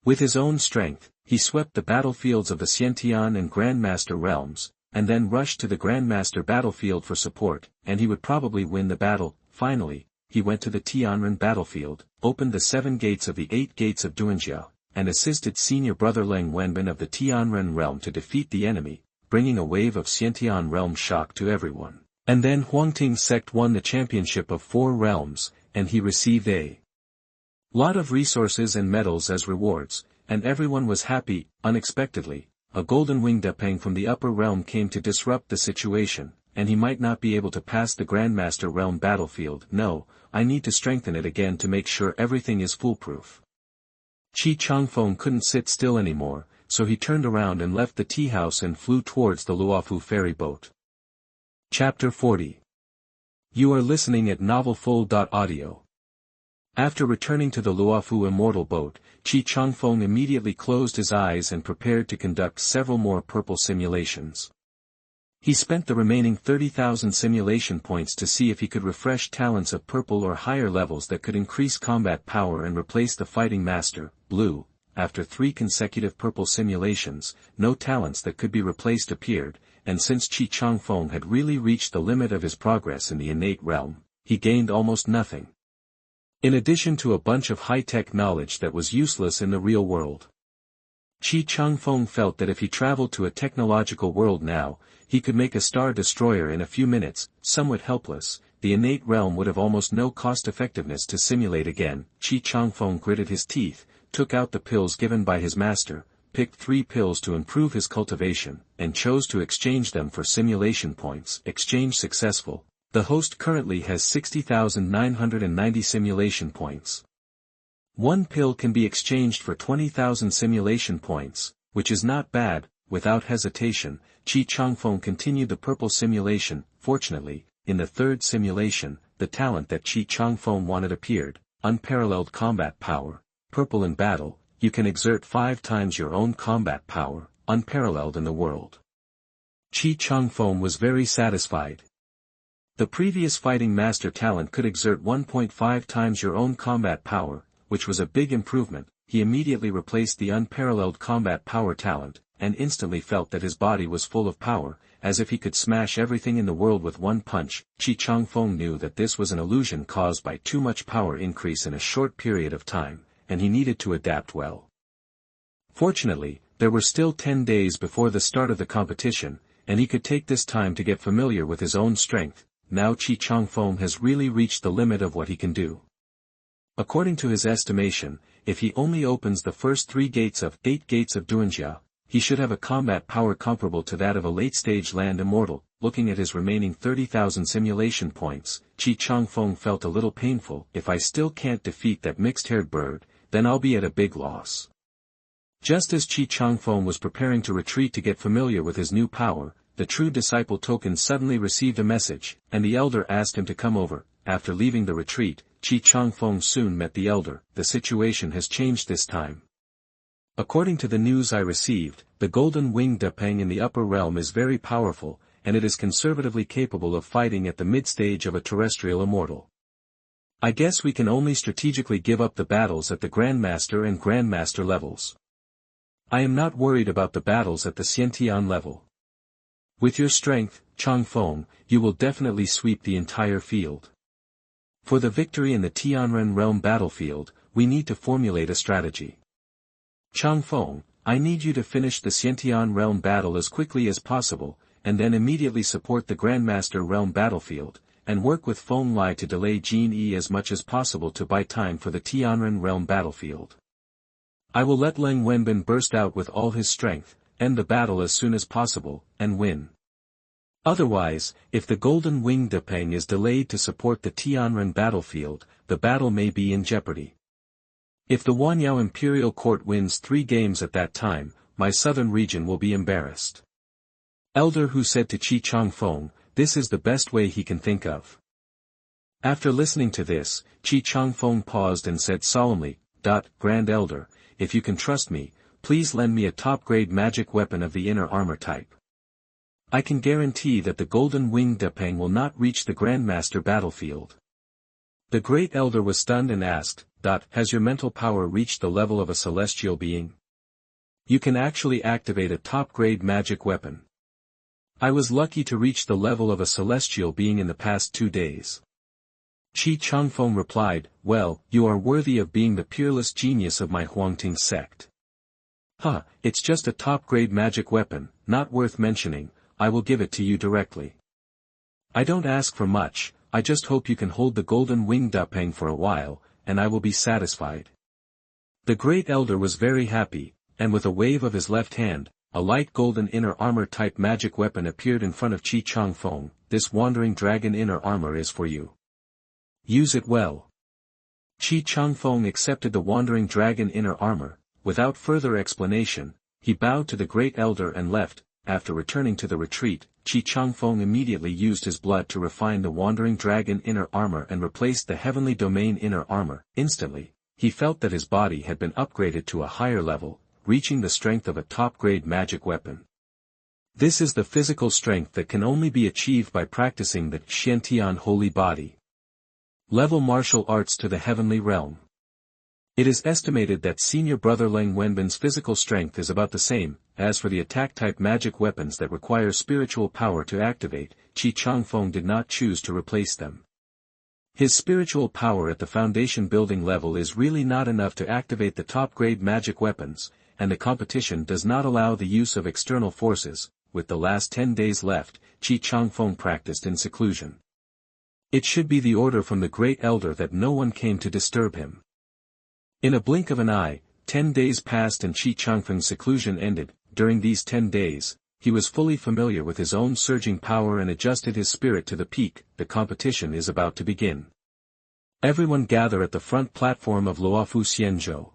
With his own strength, he swept the battlefields of the Xiantian and Grandmaster realms, and then rushed to the Grandmaster battlefield for support, and he would probably win the battle. Finally, he went to the Tianren battlefield, opened the 7 gates of the 8 gates of Tianjiao, and assisted senior brother Leng Wenbin of the Tianren realm to defeat the enemy, bringing a wave of Xiantian realm shock to everyone. And then Huangting sect won the championship of 4 realms, and he received a lot of resources and medals as rewards, and everyone was happy. Unexpectedly, a golden wing Depeng from the upper realm came to disrupt the situation, and he might not be able to pass the Grandmaster realm battlefield. No, I need to strengthen it again to make sure everything is foolproof. Changfeng couldn't sit still anymore, so he turned around and left the tea house and flew towards the Luofu ferry boat. Chapter 40. You are listening at novelfull.audio. After returning to the Luofu immortal boat, Changfeng immediately closed his eyes and prepared to conduct several more purple simulations. He spent the remaining 30,000 simulation points to see if he could refresh talents of purple or higher levels that could increase combat power and replace the fighting master, blue. After 3 consecutive purple simulations, no talents that could be replaced appeared, and since Changfeng had really reached the limit of his progress in the innate realm, he gained almost nothing. In addition to a bunch of high-tech knowledge that was useless in the real world. Changfeng felt that if he traveled to a technological world now, he could make a star destroyer in a few minutes. Somewhat helpless, the innate realm would have almost no cost-effectiveness to simulate again. Changfeng gritted his teeth, took out the pills given by his master, picked 3 pills to improve his cultivation, and chose to exchange them for simulation points. Exchange successful. The host currently has 60,990 simulation points. 1 pill can be exchanged for 20,000 simulation points, which is not bad. Without hesitation, Changfeng continued the purple simulation. Fortunately, in the 3rd simulation, the talent that Changfeng wanted appeared: unparalleled combat power. Purple in battle, you can exert 5 times your own combat power, unparalleled in the world. Changfeng was very satisfied. The previous fighting master talent could exert 1.5 times your own combat power, which was a big improvement. He immediately replaced the unparalleled combat power talent, and instantly felt that his body was full of power, as if he could smash everything in the world with one punch. Changfeng knew that this was an illusion caused by too much power increase in a short period of time, and he needed to adapt well. Fortunately, there were still 10 days before the start of the competition, and he could take this time to get familiar with his own strength. Now Changfeng has really reached the limit of what he can do. According to his estimation, if he only opens the first 8 gates of Tianjiao, he should have a combat power comparable to that of a late-stage land immortal. Looking at his remaining 30,000 simulation points, Changfeng felt a little painful. If I still can't defeat that mixed-haired bird, then I'll be at a big loss. Just as Changfeng was preparing to retreat to get familiar with his new power, the true disciple token suddenly received a message, and the elder asked him to come over. After leaving the retreat, Changfeng soon met the elder. The situation has changed this time. According to the news I received, the golden winged Depeng in the upper realm is very powerful, and it is conservatively capable of fighting at the mid-stage of a terrestrial immortal. I guess we can only strategically give up the battles at the Grandmaster and Grandmaster levels. I am not worried about the battles at the Xiantian level. With your strength, Changfeng, you will definitely sweep the entire field. For the victory in the Tianren realm battlefield, we need to formulate a strategy. Changfeng, I need you to finish the Xiantian realm battle as quickly as possible, and then immediately support the Grandmaster realm battlefield, and work with Feng Lai to delay Jin Yi as much as possible to buy time for the Tianren realm battlefield. I will let Leng Wenbin burst out with all his strength, end the battle as soon as possible, and win. Otherwise, if the Golden Wing Depeng is delayed to support the Tianren battlefield, the battle may be in jeopardy. If the Wanyao Imperial Court wins 3 games at that time, my southern region will be embarrassed. Elder Hu said to Qi Changfeng, this is the best way he can think of. After listening to this, Qi Changfeng paused and said solemnly, Grand Elder, if you can trust me, please lend me a top-grade magic weapon of the inner armor type. I can guarantee that the Golden Wing Depeng will not reach the Grandmaster battlefield. The Great Elder was stunned and asked, Has your mental power reached the level of a celestial being? You can actually activate a top-grade magic weapon. I was lucky to reach the level of a celestial being in the past 2 days. Qi Changfeng replied, well, you are worthy of being the peerless genius of my Huangting sect. It's just a top-grade magic weapon, not worth mentioning, I will give it to you directly. I don't ask for much, I just hope you can hold the Golden Wing Depeng for a while, and I will be satisfied. The Great Elder was very happy, and with a wave of his left hand, a light golden inner armor type magic weapon appeared in front of Qi Changfeng. This wandering dragon inner armor is for you. Use it well. Qi Changfeng accepted the wandering dragon inner armor. Without further explanation, he bowed to the Great Elder and left. After returning to the retreat, Qi Changfeng immediately used his blood to refine the wandering dragon inner armor and replaced the heavenly domain inner armor. Instantly, he felt that his body had been upgraded to a higher level, reaching the strength of a top-grade magic weapon. This is the physical strength that can only be achieved by practicing the Xiantian holy body. Level martial arts to the heavenly realm. It is estimated that senior brother Leng Wenbin's physical strength is about the same. As for the attack-type magic weapons that require spiritual power to activate, Qi Changfeng did not choose to replace them. His spiritual power at the foundation building level is really not enough to activate the top-grade magic weapons, and the competition does not allow the use of external forces. With the last 10 days left, Qi Changfeng practiced in seclusion. It should be the order from the Great Elder that no one came to disturb him. In a blink of an eye, 10 days passed and Qi Changfeng's seclusion ended. During these 10 days, he was fully familiar with his own surging power and adjusted his spirit to the peak. The competition is about to begin. Everyone gather at the front platform of Luofu Xianzhou.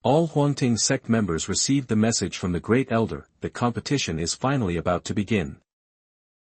All Huangting sect members received the message from the Great Elder. The competition is finally about to begin.